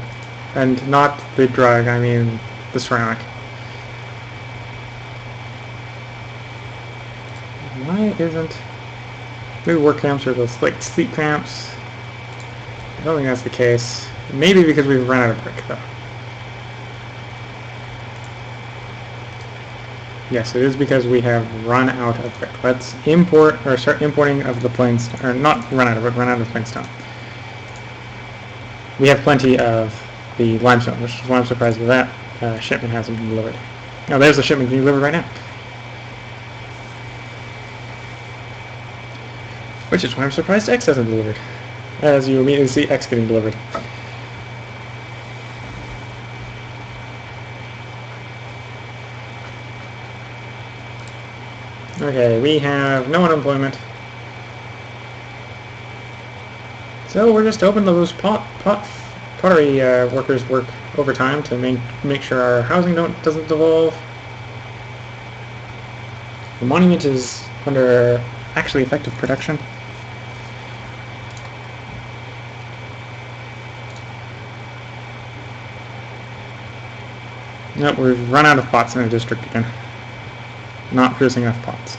And not the drug, I mean the ceramic. Why isn't... Maybe work camps or those like sleep camps. I don't think that's the case. Maybe because we've run out of brick though. Yes, it is because we have run out of brick. Let's import or start importing of the plainstone, or not run out of brick, run out of plainstone. We have plenty of the limestone, which is why I'm surprised that shipment hasn't been delivered. Oh, there's the shipment being delivered right now. Which is why I'm surprised X hasn't delivered. As you immediately see X getting delivered. Okay, we have no unemployment. So we're just hoping those pottery workers work overtime to make sure our housing doesn't devolve. The monument is under actually effective production. Nope, we've run out of pots in our district again. Not producing enough pots.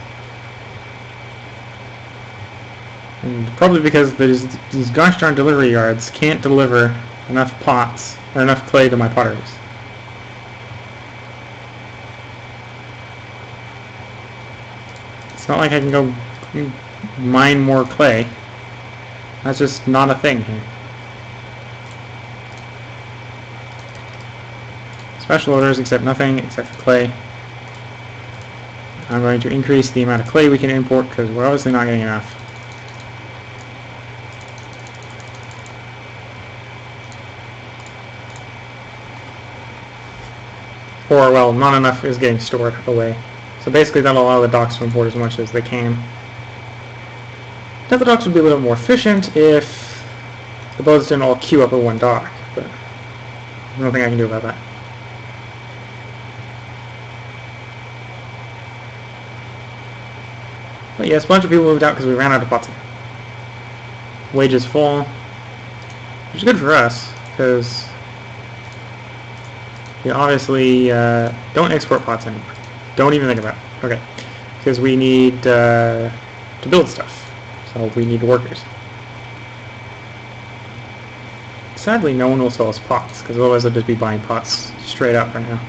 And probably because these gosh darn delivery yards can't deliver enough pots or enough clay to my potteries. It's not like I can go mine more clay. That's just not a thing here. special orders accept nothing except for clay. I'm going to increase the amount of clay we can import because we're obviously not getting enough. Or, well, not enough is getting stored away. So basically that'll allow the docks to import as much as they can. Now the docks would be a little more efficient if the boats didn't all queue up at one dock, but there's nothing I can do about that. But yes, a bunch of people moved out because we ran out of pots. Wages fall, which is good for us, because we obviously don't export pots anymore. Don't even think about it. Okay. Because we need to build stuff. So we need workers. Sadly, no one will sell us pots, because otherwise they'll just be buying pots straight up right now.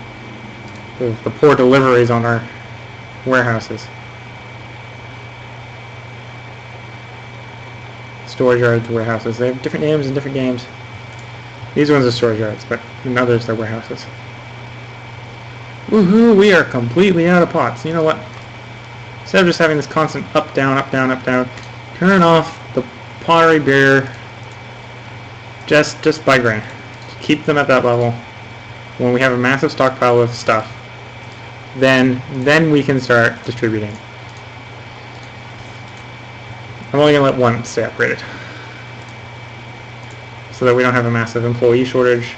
The poor deliveries on our warehouses. Storage yards, warehouses. They have different names in different games. These ones are storage yards, but in others they're warehouses. Woohoo! We are completely out of pots. You know what? Instead of just having this constant up, down, up, down, up, down, turn off the pottery beer just by grain. Keep them at that level. When we have a massive stockpile of stuff, then we can start distributing. I'm only going to let one stay upgraded, so that we don't have a massive employee shortage.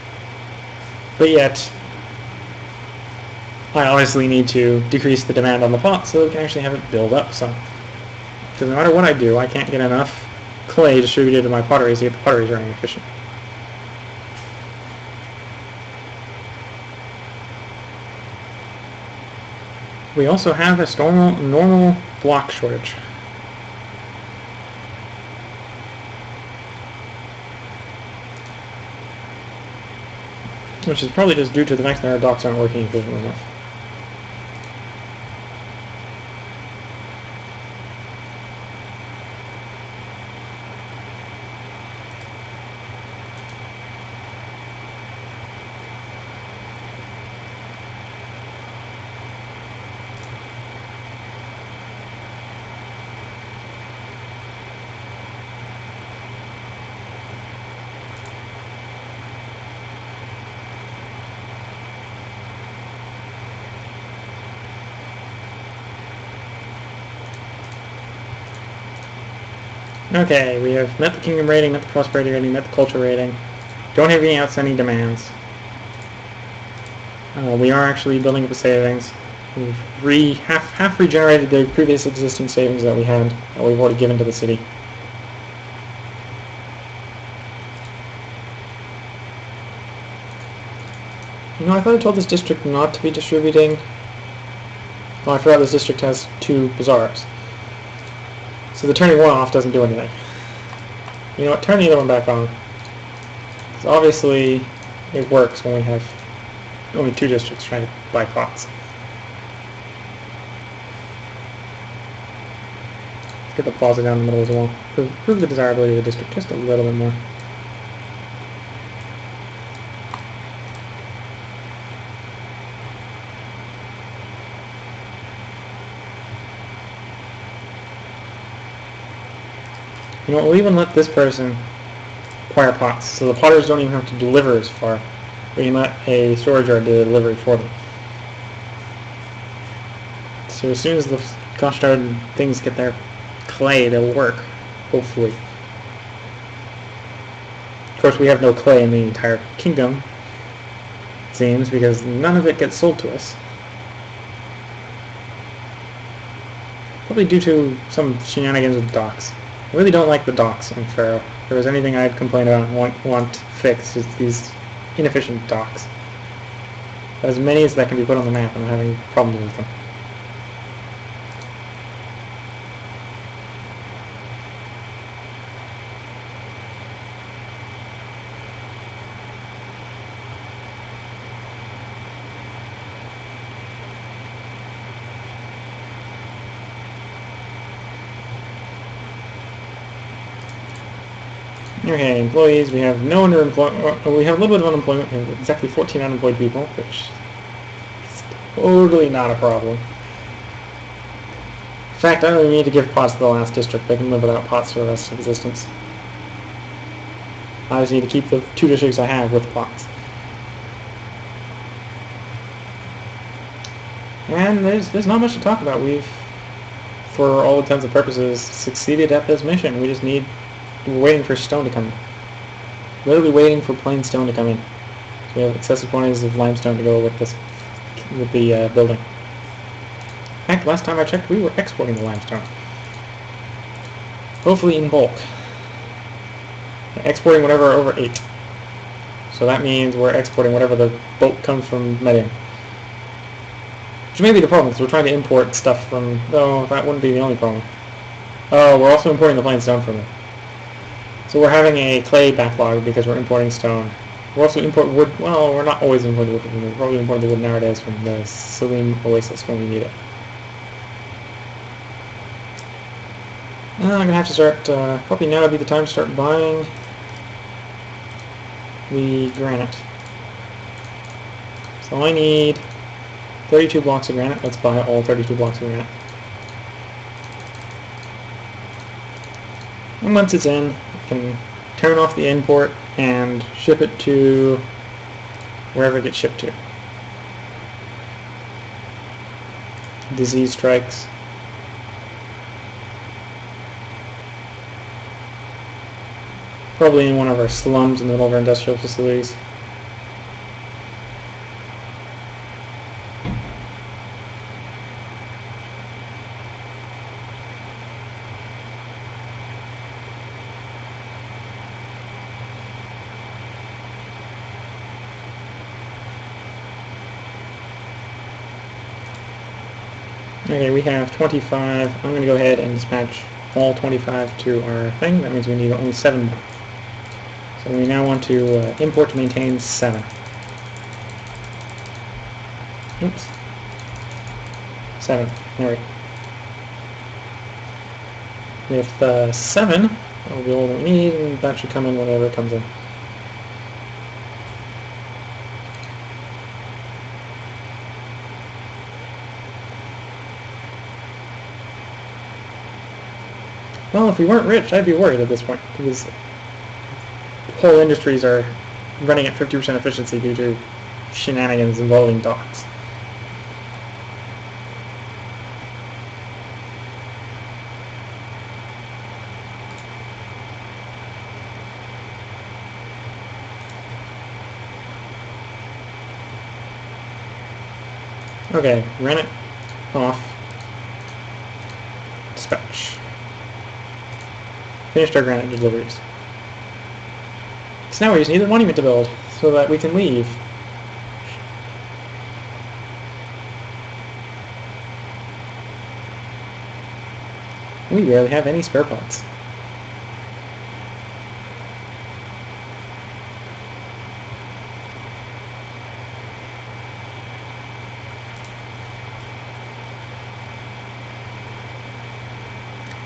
But yet, I obviously need to decrease the demand on the pot so we can actually have it build up some. Because no matter what I do, I can't get enough clay distributed to my potteries to get the potteries running efficient. We also have a normal block shortage. Which is probably just due to the fact that our docks aren't working efficiently enough. Okay, we have met the kingdom rating, met the prosperity rating, met the culture rating. Don't have any outstanding demands. We are actually building up the savings. We've half regenerated the previous existing savings that we had, that we've already given to the city. You know, I thought I told this district not to be distributing. Oh, I forgot this district has 2 bazaars. So the turning one off doesn't do anything. You know what, turn the other one back on. Because obviously it works when we have only 2 districts trying to buy pots. Get the plaza down the middle as well. Improve the desirability of the district just a little bit more. You know, we'll even let this person acquire pots, so the potters don't even have to deliver as far. We can let a storage yard do the delivery for them. So as soon as the gosh darn things get their clay, they'll work, hopefully. Of course, we have no clay in the entire kingdom, it seems, because none of it gets sold to us. Probably due to some shenanigans with docks. I really don't like the docks in Pharaoh. If there was anything I'd complain about and want fixed, it's these inefficient docks. As many as that can be put on the map, I'm having problems with them. Okay, employees, we have no underemployment. We have a little bit of unemployment. We have exactly 14 unemployed people, which is totally not a problem. In fact, I don't even need to give pots to the last district. They can live without pots for the rest of existence. I just need to keep the 2 districts I have with pots. And there's not much to talk about. We've, for all intents and purposes, succeeded at this mission. We're waiting for stone to come in. Literally waiting for plain stone to come in. So we have excessive quantities of limestone to go with the building. In fact, last time I checked, we were exporting the limestone. Hopefully in bulk. Exporting whatever over 8. So that means we're exporting whatever the bulk comes from Medium. Which may be the problem, because we're trying to import stuff from... Though, that wouldn't be the only problem. Oh, we're also importing the plain stone from them. So we're having a clay backlog because we're importing stone. We're also importing wood. Well, we're not always importing wood from them. We're probably importing the wood nowadays from the Salim Oasis when we need it. I'm going to have to start... probably now would be the time to start buying the granite. So I need 32 blocks of granite. Let's buy all 32 blocks of granite. And once it's in, I can turn off the import and ship it to wherever it gets shipped to. Disease strikes. Probably in one of our slums in the middle of our industrial facilities. Okay, we have 25. I'm going to go ahead and dispatch all 25 to our thing. That means we need only 7 more. So we now want to import to maintain 7. Oops. 7. There we go. With 7, that'll be all that we need, and that should come in whenever it comes in. Well, if we weren't rich, I'd be worried at this point, because whole industries are running at 50% efficiency due to shenanigans involving docks. Okay, run it off. Dispatch. Finished our granite deliveries. So now we just need a monument to build so that we can leave. We barely have any spare parts.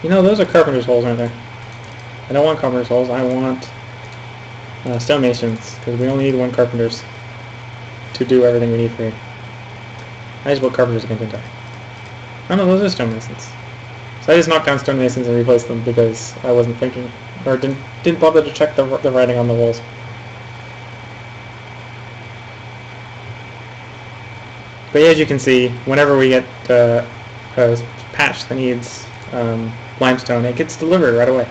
You know, those are carpenter's holes, aren't they? I don't want carpenter's holes, I want stonemasons, because we only need 1 carpenters to do everything we need for here. I just built carpenters again, didn't I? Oh no, those are stonemasons. So I just knocked down stonemasons and replaced them because I wasn't thinking, or didn't bother to check the writing on the walls. But as you can see, whenever we get a patch that needs limestone, it gets delivered right away.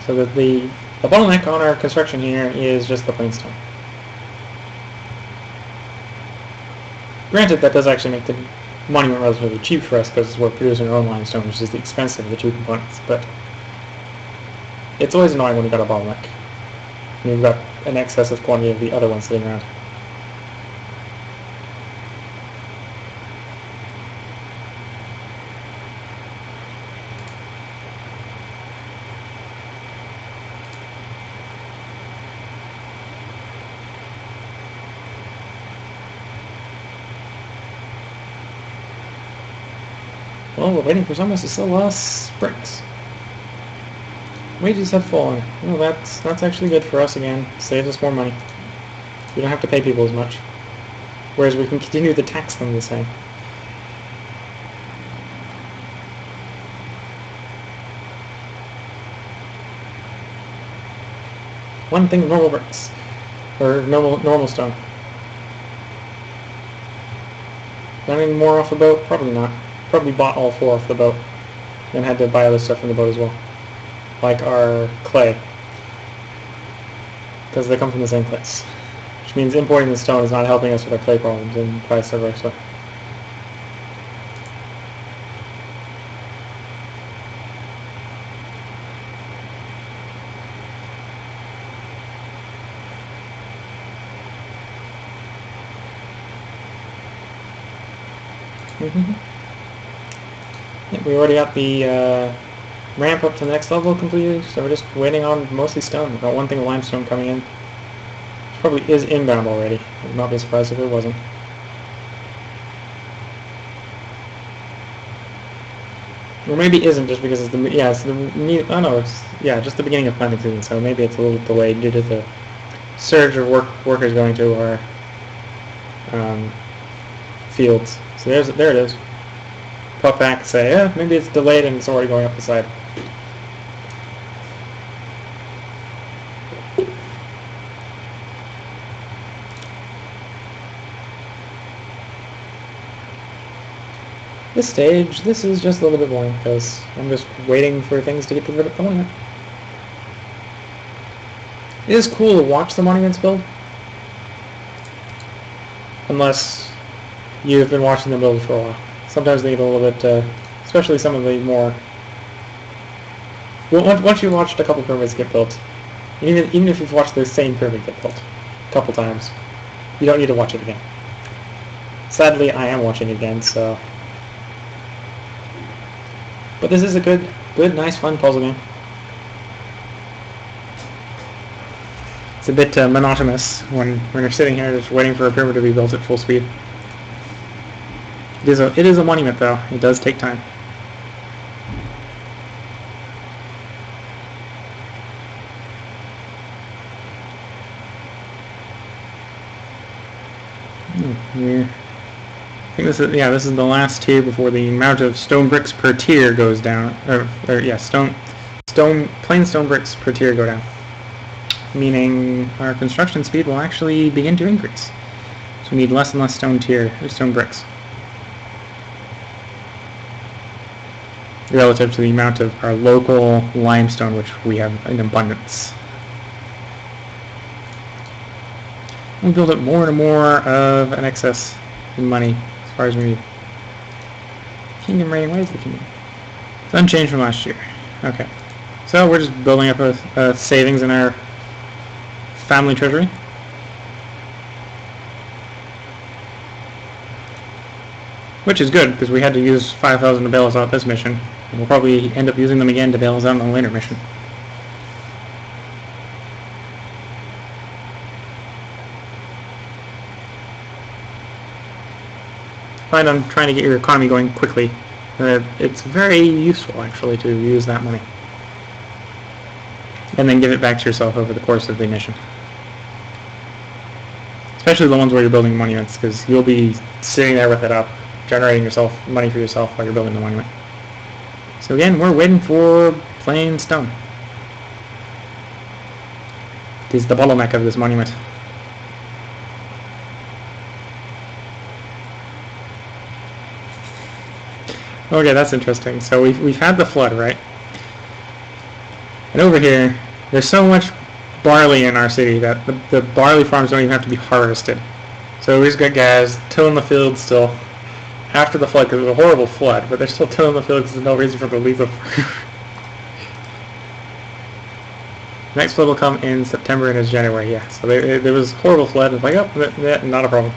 So that the bottleneck on our construction here is just the plain stone. Granted, that does actually make the monument relatively cheap for us because we're producing our own limestone, which is the expensive of the 2 components, but it's always annoying when you've got a bottleneck. And you've got an excessive quantity of the other ones sitting around. Well, we're waiting for someone to sell us bricks. Wages have fallen. Well, that's actually good for us again. Saves us more money. We don't have to pay people as much. Whereas we can continue to tax them the same. One thing of normal bricks. Or normal stone. Got any more off the boat? Probably not. Probably bought all 4 off the boat. And had to buy other stuff from the boat as well. Like our clay. Because they come from the same place. Which means importing the stone is not helping us with our clay problems, and vice versa. Yeah, we already got the ramp up to the next level completed, so we're just waiting on mostly stone. We've got one thing of limestone coming in. Which probably is inbound already. I would not be surprised if it wasn't. Or maybe it isn't, just because it's just the beginning of planting season, so maybe it's a little delayed due to the surge of workers going to our fields. So there it is. Pop back and say, yeah, maybe it's delayed and it's already going up the side. This stage, this is just a little bit boring because I'm just waiting for things to get to the monument. It is cool to watch the monuments build, unless you've been watching them build for a while. Sometimes they get a little bit, especially some of the more... Well, once you've watched a couple pyramids get built, even if you've watched the same pyramid get built a couple times, you don't need to watch it again. Sadly, I am watching it again, so... But this is a good, nice, fun puzzle game. It's a bit monotonous when you're sitting here just waiting for a pyramid to be built at full speed. It is a monument, though. It does take time. I think this is the last tier before the amount of stone bricks per tier goes down. Plain stone bricks per tier go down. Meaning our construction speed will actually begin to increase. So we need less and less stone bricks. Relative to the amount of our local limestone, which we have in abundance. We'll build up more and more of an excess in money as far as we need. Kingdom rating, where is the kingdom? It's unchanged from last year. Okay. So we're just building up a savings in our family treasury. Which is good, because we had to use 5,000 to bail us out this mission. And we'll probably end up using them again to bail us out on the later mission. Find I'm trying to get your economy going quickly. It's very useful, actually, to use that money. And then give it back to yourself over the course of the mission. Especially the ones where you're building monuments, because you'll be sitting there with it up, generating money for yourself while you're building the monument. So again, we're waiting for plain stone. It is the bottleneck of this monument. Okay, that's interesting. So we've had the flood, right? And over here, there's so much barley in our city that the barley farms don't even have to be harvested. So we just got guys tilling the field still after the flood, because it was a horrible flood, but they're still tilling the field because there's no reason for them to leave them. Next flood will come in September and it's January, yeah. So there was a horrible flood. It's like, oh, not a problem.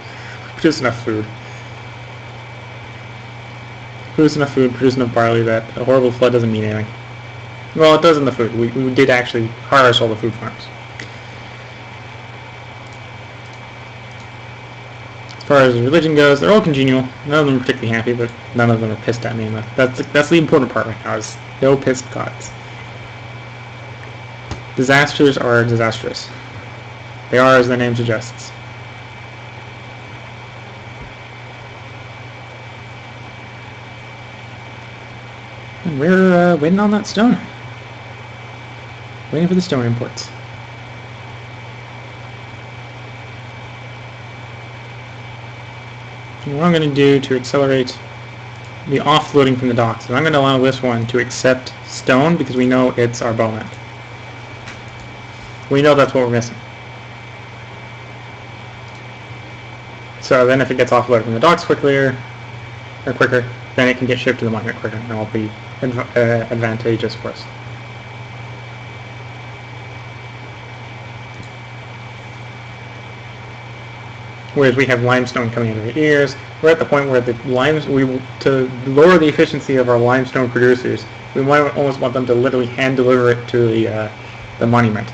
Produce enough food. Produce enough food, produce enough barley that a horrible flood doesn't mean anything. Well, it does in the food. We did actually harvest all the food farms. As far as religion goes, they're all congenial. None of them are particularly happy, but none of them are pissed at me. And that's the important part right now, is no pissed gods. Disasters are disastrous. They are as the name suggests. And we're waiting on that stone. Waiting for the stone imports. And what I'm going to do to accelerate the offloading from the docks is I'm going to allow this one to accept stone because we know it's our bottleneck. We know that's what we're missing. So then if it gets offloaded from the docks quicker, then it can get shipped to the market quicker, and it'll be advantageous for us. Whereas we have limestone coming into the ears, we're at the point where to lower the efficiency of our limestone producers, we might almost want them to literally hand deliver it to the monument.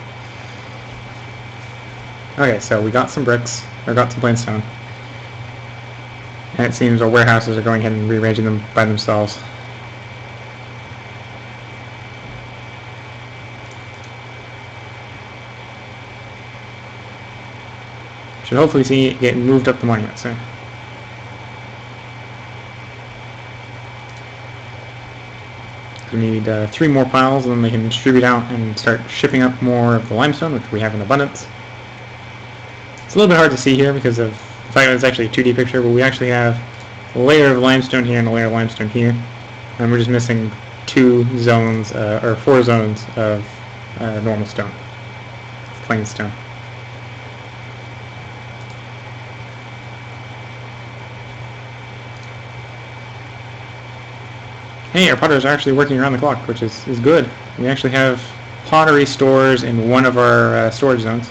Okay, so we got some bricks, or got some plain stone. And it seems our warehouses are going ahead and rearranging them by themselves. Should hopefully see it getting moved up the monument soon. We need 3 more piles, and then we can distribute out and start shipping up more of the limestone, which we have in abundance. It's a little bit hard to see here because of the fact that it's actually a 2D picture, but we actually have a layer of limestone here and a layer of limestone here, and we're just missing 2 zones, or 4 zones of normal stone, plain stone. Hey, our potters are actually working around the clock, which is good. We actually have pottery stores in one of our storage zones.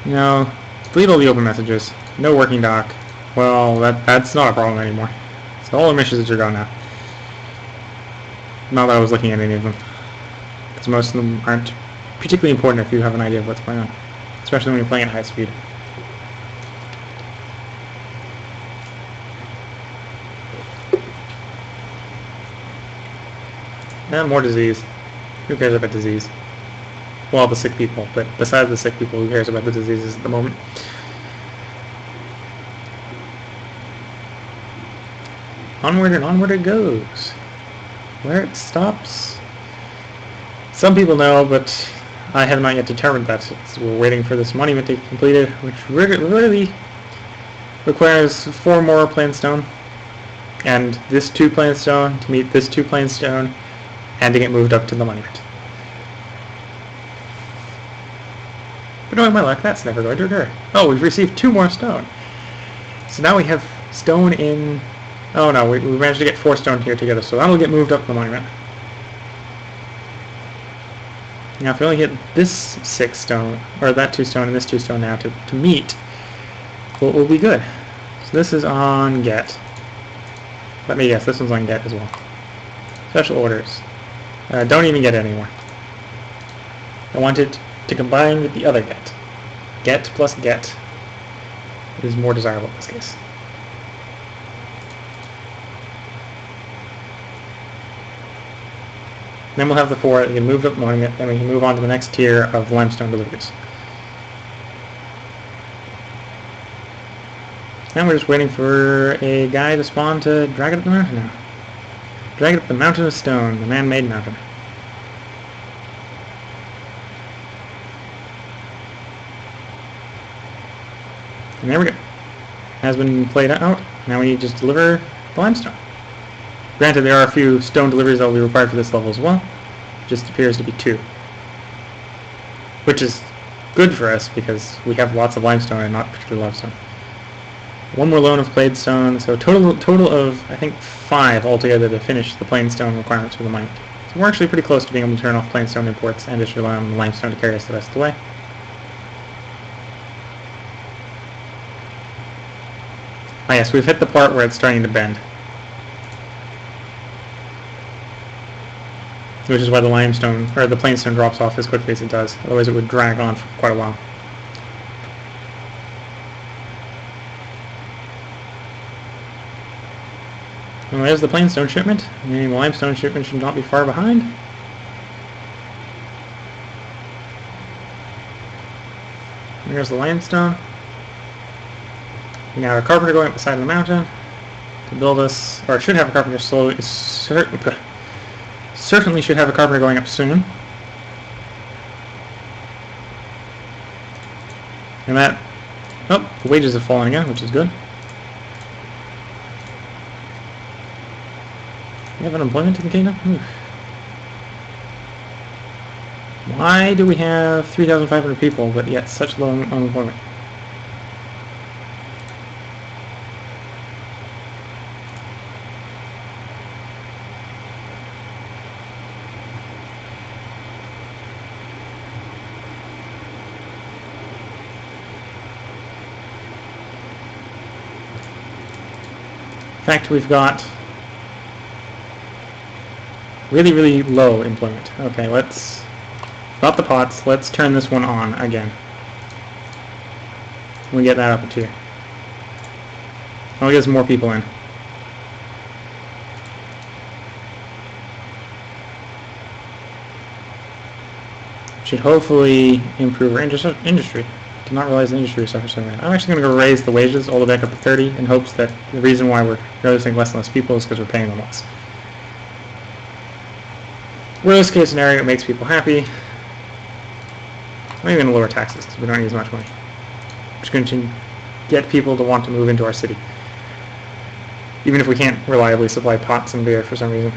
You know, delete all the open messages. No working dock. Well, that's not a problem anymore. So all our messages are gone now. Not that I was looking at any of them, because most of them aren't particularly important if you have an idea of what's going on, especially when you're playing at high speed. And more disease. Who cares about disease? Well, the sick people, but besides the sick people, who cares about the diseases at the moment? Onward and onward it goes. Where it stops, some people know, but I have not yet determined that. So we're waiting for this monument to be completed, which really requires 4 more plain stone, and this 2 plain stone to meet this 2 plain stone, and to get moved up to the monument. But knowing my luck, that's never going to occur. Oh, we've received 2 more stone. So now we have stone in... Oh no, we managed to get 4 stone here together, so that'll get moved up the monument. Now if we only get this 6 stone, or that 2 stone and this 2 stone now to meet, well, we'll be good. So this is on get. Let me guess, this one's on get as well. Special orders. Don't even get it anymore. I want it to combine with the other get. Get plus get is more desirable in this case. Then we'll have the 4 that can move up monument, then we can move on to the next tier of limestone deliveries. Now we're just waiting for a guy to spawn to drag it up the mountain now. Drag it up the mountain of stone, the man-made mountain. And there we go. Has been played out. Now we just deliver the limestone. Granted, there are a few stone deliveries that will be required for this level as well. Just appears to be 2. Which is good for us because we have lots of limestone and not particularly limestone. 1 more loan of plain stone, so total of, I think, 5 altogether to finish the plain stone requirements for the monument. So we're actually pretty close to being able to turn off plain stone imports and just rely on limestone to carry us the rest of the way. Oh yes, we've hit the part where it's starting to bend. Which is why the limestone, or the plain stone drops off as quickly as it does, otherwise it would drag on for quite a while. Well, there's the plain stone shipment, meaning the limestone shipment should not be far behind. There's the limestone. We now have a carpenter going up the side of the mountain to build us, or should have a carpenter slowly, certainly should have a carpenter going up soon. And that, oh, the wages have fallen again, which is good. We have unemployment in the kingdom? Oof. Why do we have 3,500 people, but yet such low unemployment? In fact, we've got really, really low employment. Okay, let's... Got the pots. Let's turn this one on again. We get that up a tier. I'll get some more people in. Should hopefully improve our industry. Did not realize the industry suffers so bad. I'm actually going to go raise the wages all the way back up to 30 in hopes that the reason why we're noticing less and less people is because we're paying them less. Worst case scenario, it makes people happy. I'm even going to lower taxes because we don't need as much money. I'm just going to get people to want to move into our city. Even if we can't reliably supply pots and beer for some reason.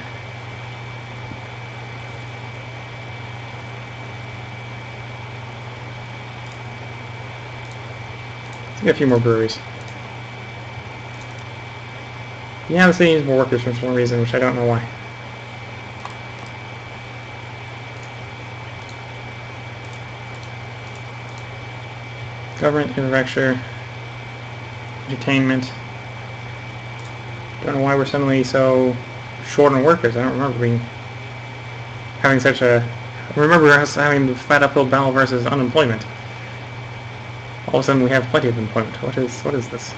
Let's get a few more breweries. Yeah, the city needs more workers for some reason, which I don't know why. Government, infrastructure, entertainment. Don't know why we're suddenly so short on workers. I don't remember being having such a... I remember us having the flat uphill battle versus unemployment. All of a sudden we have plenty of employment. What is this?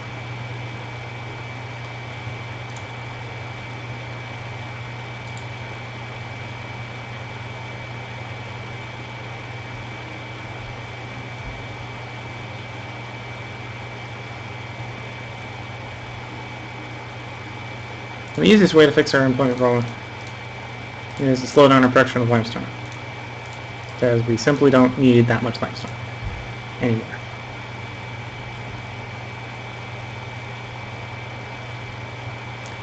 The easiest way to fix our employment problem is to slow down our production of limestone, because we simply don't need that much limestone anymore.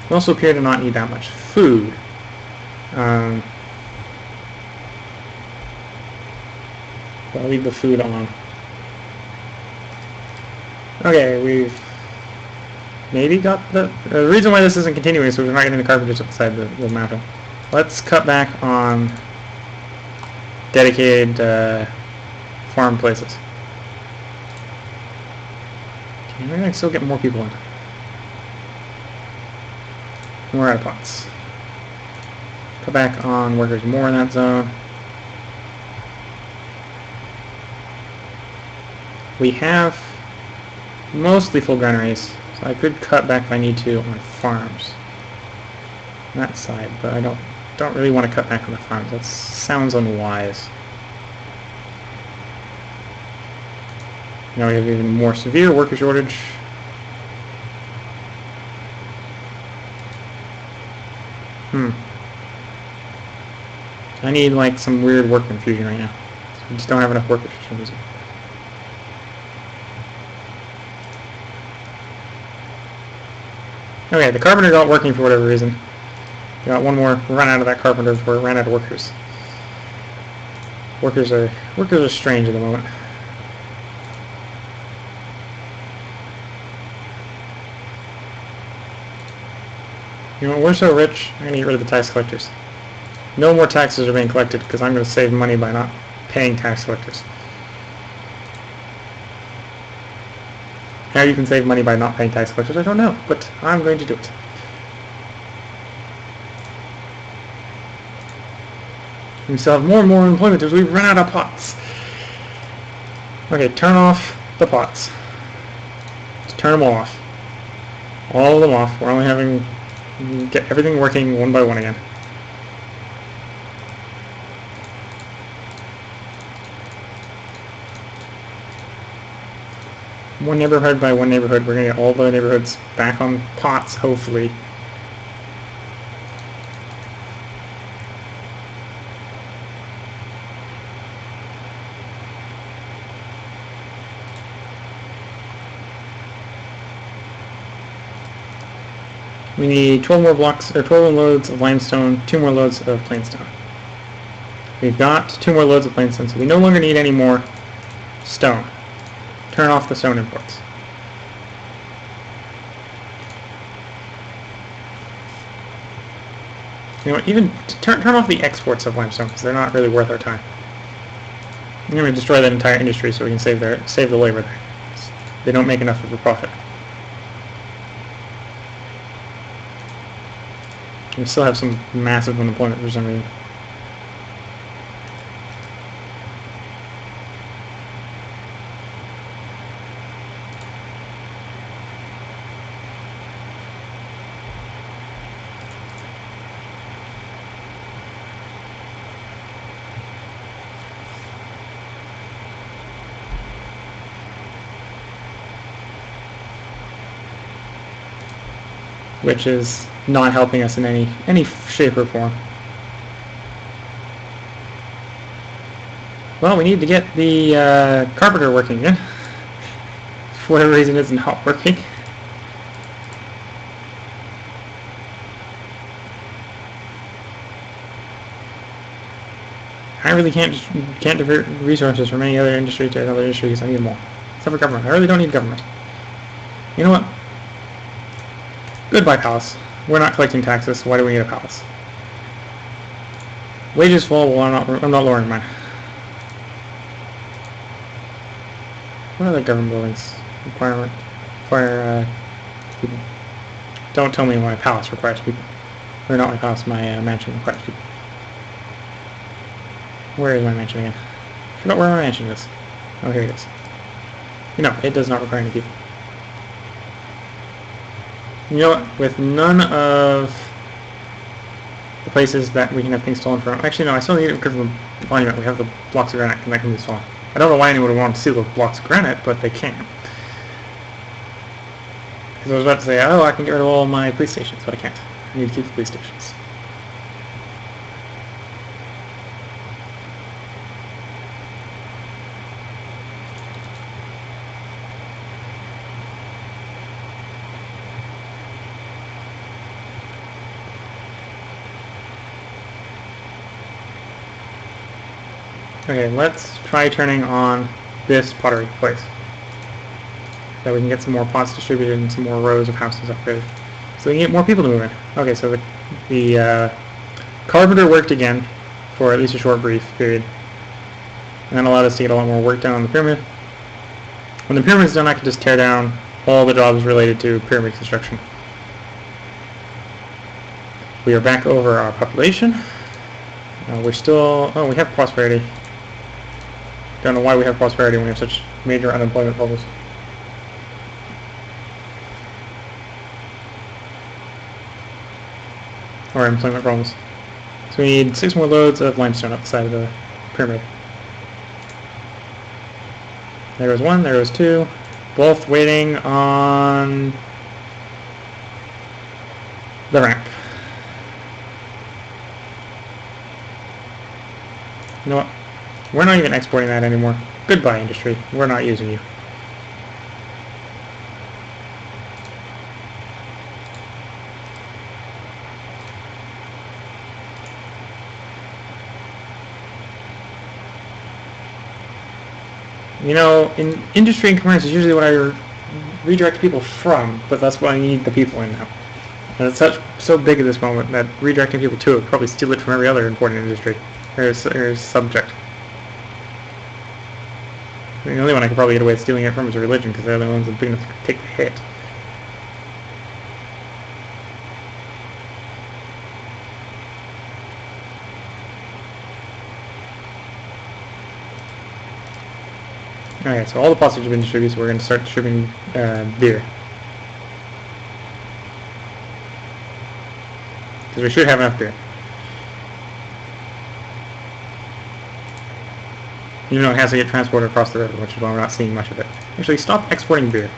We also appear to not need that much food. I'll leave the food on. Okay, we've maybe got the reason why this isn't continuing is we're not getting the carpenters outside the mountain. Let's cut back on dedicated farm places. Okay, we're gonna still get more people in. We're out of pots. Cut back on workers more in that zone. We have mostly full granaries. I could cut back if I need to on farms. On that side, but I don't really want to cut back on the farms. That sounds unwise. Now we have even more severe worker shortage. I need like some weird work infusion right now. We just don't have enough workers for some reason. Okay, the carpenter got working for whatever reason. We got one more. We ran out of that carpenter before we ran out of workers. Workers are strange at the moment. You know, we're so rich, I'm going to get rid of the tax collectors. No more taxes are being collected because I'm going to save money by not paying tax collectors. How you can save money by not paying tax collectors, I don't know, but I'm going to do it. We still have more and more employment as we run out of pots. Okay, turn off the pots. Just turn them all off. All of them off. We're only having... get everything working one by one again. one neighborhood by one neighborhood. We're going to get all the neighborhoods back on pots, hopefully. We need 12 more blocks, or 12 loads of limestone, 2 more loads of plainstone. We've got 2 more loads of plainstone, so we no longer need any more stone. Turn off the stone imports. You know what, even turn off the exports of limestone, because they're not really worth our time. I'm going to destroy that entire industry so we can save the labor there. They don't make enough of a profit. We still have some massive unemployment for some reason. Which is not helping us in any shape or form. Well, we need to get the carpenter working again. For whatever reason, it's not working. I really can't divert resources from any other industry to another industry because I need more. Except for government. I really don't need government. You know what? Goodbye, palace. We're not collecting taxes, so why do we need a palace? Wages fall, well, I'm not lowering mine. What other government buildings require people? Don't tell me my palace requires people. Or not my palace, my mansion requires people. Where is my mansion again? I forgot where my mansion is. Oh, here it is. No, it does not require any people. You know what? With none of the places that we can have things stolen from... Actually, no, I still need it because of the monument. We have the blocks of granite and that can be stolen. I don't know why anyone would want to steal the blocks of granite, but they can. Because I was about to say, oh, I can get rid of all my police stations, but I can't. I need to keep the police stations. Okay, let's try turning on this pottery place. So that we can get some more pots distributed and some more rows of houses upgraded. So we can get more people to move in. Okay, so the carpenter worked again for at least a short brief period. And that allowed us to get a lot more work done on the pyramid. When the pyramid's done, I can just tear down all the jobs related to pyramid construction. We are back over our population. We're still... Oh, we have prosperity. Don't know why we have prosperity when we have such major unemployment levels. Or employment problems. So we need 6 more loads of limestone up the side of the pyramid. There goes 1, there goes 2. Both waiting on the ramp. You know what? We're not even exporting that anymore. Goodbye, industry. We're not using you. You know, in industry and commerce is usually what I redirect people from, but that's why I need the people in now. And it's so big at this moment that redirecting people to it would probably steal it from every other important industry or subject. I mean, the only one I could probably get away with stealing it from is religion, because they're the ones that are big enough to take the hit. Okay, so all the postage have been distributed, so we're going to start distributing beer. Because we should have enough beer. Even though it has to get transported across the river, which is why we're not seeing much of it. Actually, stop exporting beer.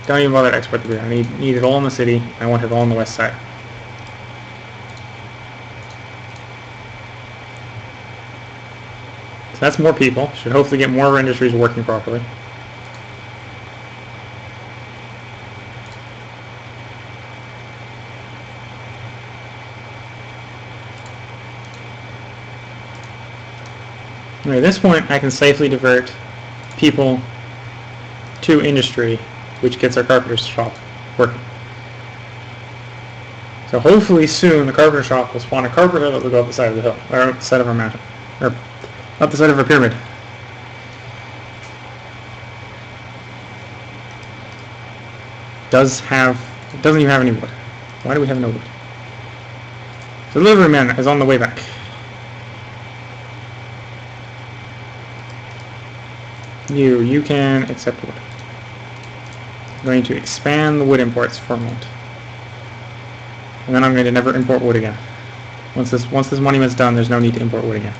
Don't even bother to export the beer. I need it all in the city. I want it all on the west side. So that's more people. Should hopefully get more of our industries working properly. At this point, I can safely divert people to industry, which gets our carpenter's shop working. So hopefully soon the carpenter shop will spawn a carpenter that will go up the side of the hill, or up the side of our mountain, or up the side of our pyramid. Doesn't even have any wood. Why do we have no wood? The delivery man is on the way back. You can accept wood. I'm going to expand the wood imports for a moment. And then I'm going to never import wood again. Once this monument's done, there's no need to import wood again.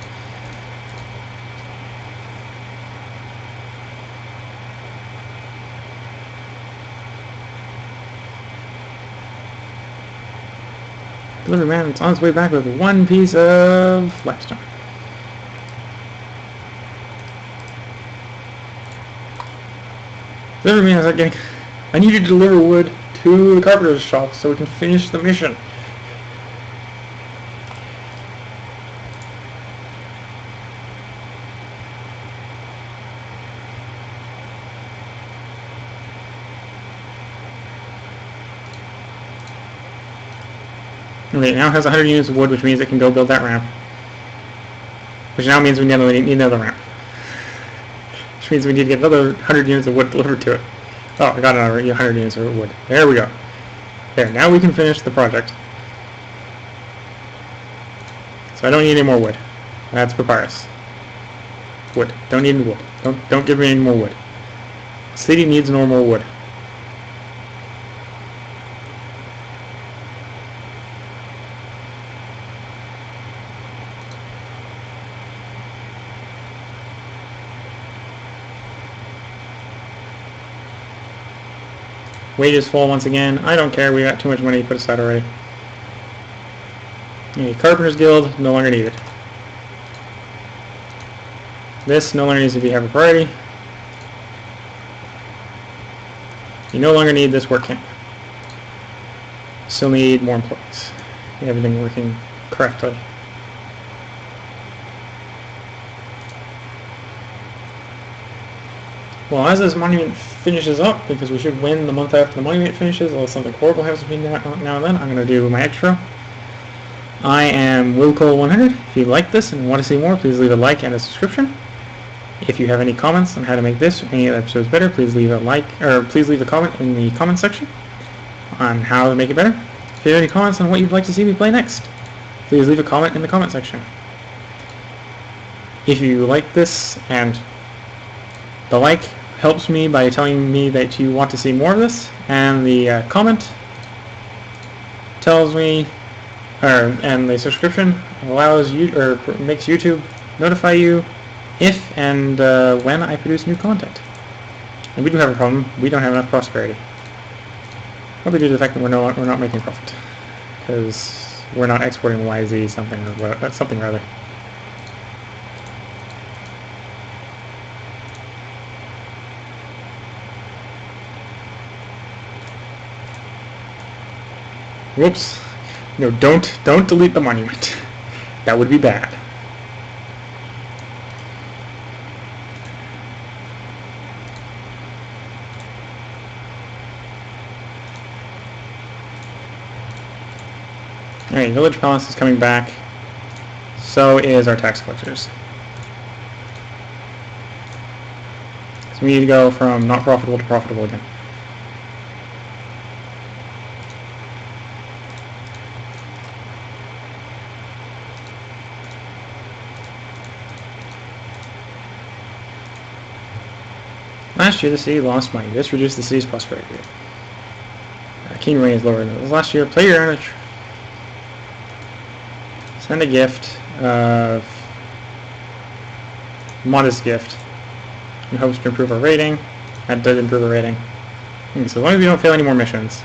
Delivery man is on his way back with one piece of limestone. Delivery man is not getting... I need you to deliver wood to the carpenter's shop so we can finish the mission. Okay, it now has 100 units of wood, which means it can go build that ramp. Which now means we need another ramp. Which means we need to get another 100 units of wood delivered to it. Oh, I got another 100 units of wood. There we go. There, now we can finish the project. So I don't need any more wood. That's papyrus. Wood. Don't need any wood. Don't give me any more wood. The city needs no more wood. Wages fall once again. I don't care. We got too much money put aside already. Okay, Carpenter's Guild, no longer needed. This no longer needs to have a priority. You no longer need this work camp. Still need more employees. Get everything working correctly. Well, as this monument finishes up, because we should win the month after the monument finishes, although something horrible happens between now and then, I'm going to do my extra. I am Willcol100. If you like this and want to see more, please leave a like and a subscription. If you have any comments on how to make this or any other episodes better, please leave a like, or please leave a comment in the comment section on how to make it better. If you have any comments on what you'd like to see me play next, please leave a comment in the comment section. If you like this, and the like helps me by telling me that you want to see more of this, and the comment tells me, and the subscription allows you, or makes YouTube notify you if and when I produce new content. And we do have a problem. We don't have enough prosperity. Probably due to the fact that we're not making profit, because we're not exporting YZ something or something or other. Whoops. No, don't delete the monument. That would be bad. Alright, Village Palace is coming back. So is our tax collectors. So we need to go from not profitable to profitable again. Last year, the city lost money. This reduced the city's prosperity rate. King Reign is lower than it was last year. Play your earnage. Send a gift of modest gift in hopes to improve our rating. That does improve our rating. Okay, so as long as we don't fail any more missions,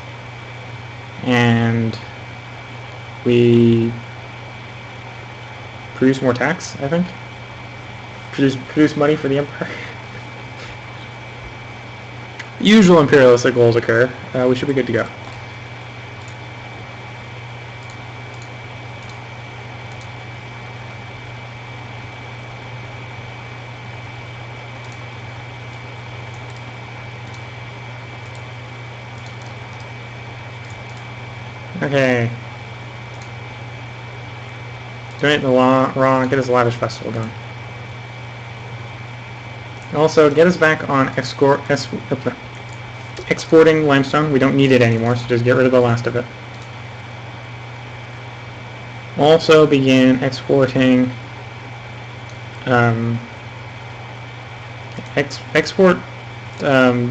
and we produce more tax, I think. Produce money for the Empire. Usual imperialistic goals occur. We should be good to go. Okay. Donate the raw, get us a lavish festival done. Also, get us back on exporting limestone. We don't need it anymore, so just get rid of the last of it. Also begin exporting export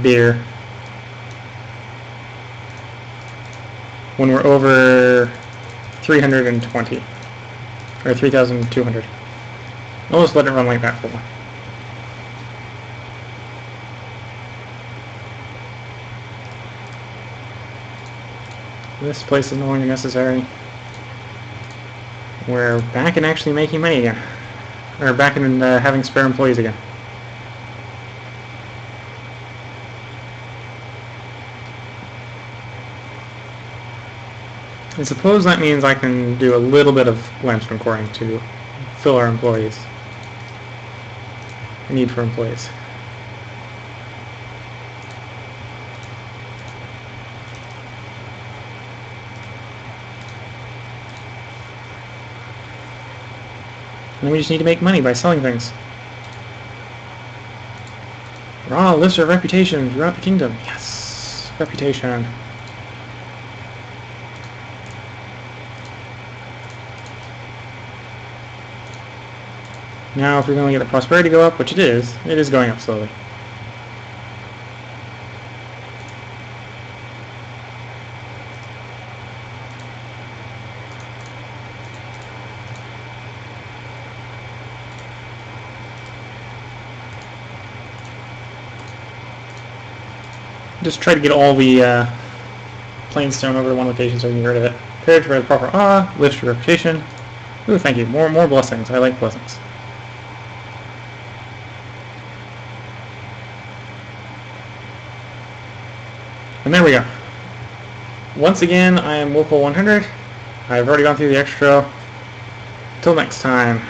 beer when we're over 320 or 3,200. I'll just let it run like that for a while. This place is no longer necessary. We're back in actually making money again. Or back in having spare employees again. I suppose that means I can do a little bit of limestone quarrying to fill our employees. The need for employees. And we just need to make money by selling things. Raw lifts our reputation throughout the kingdom. Yes! Reputation. Now if we're going to get the prosperity to go up, which it is going up slowly. Just try to get all the plain stone over to one location so we can get rid of it. Prepared to wear the proper lift your reputation. Ooh, thank you. More blessings. I like blessings. And there we go. Once again, I am Willcol100. I've already gone through the extra. Till next time.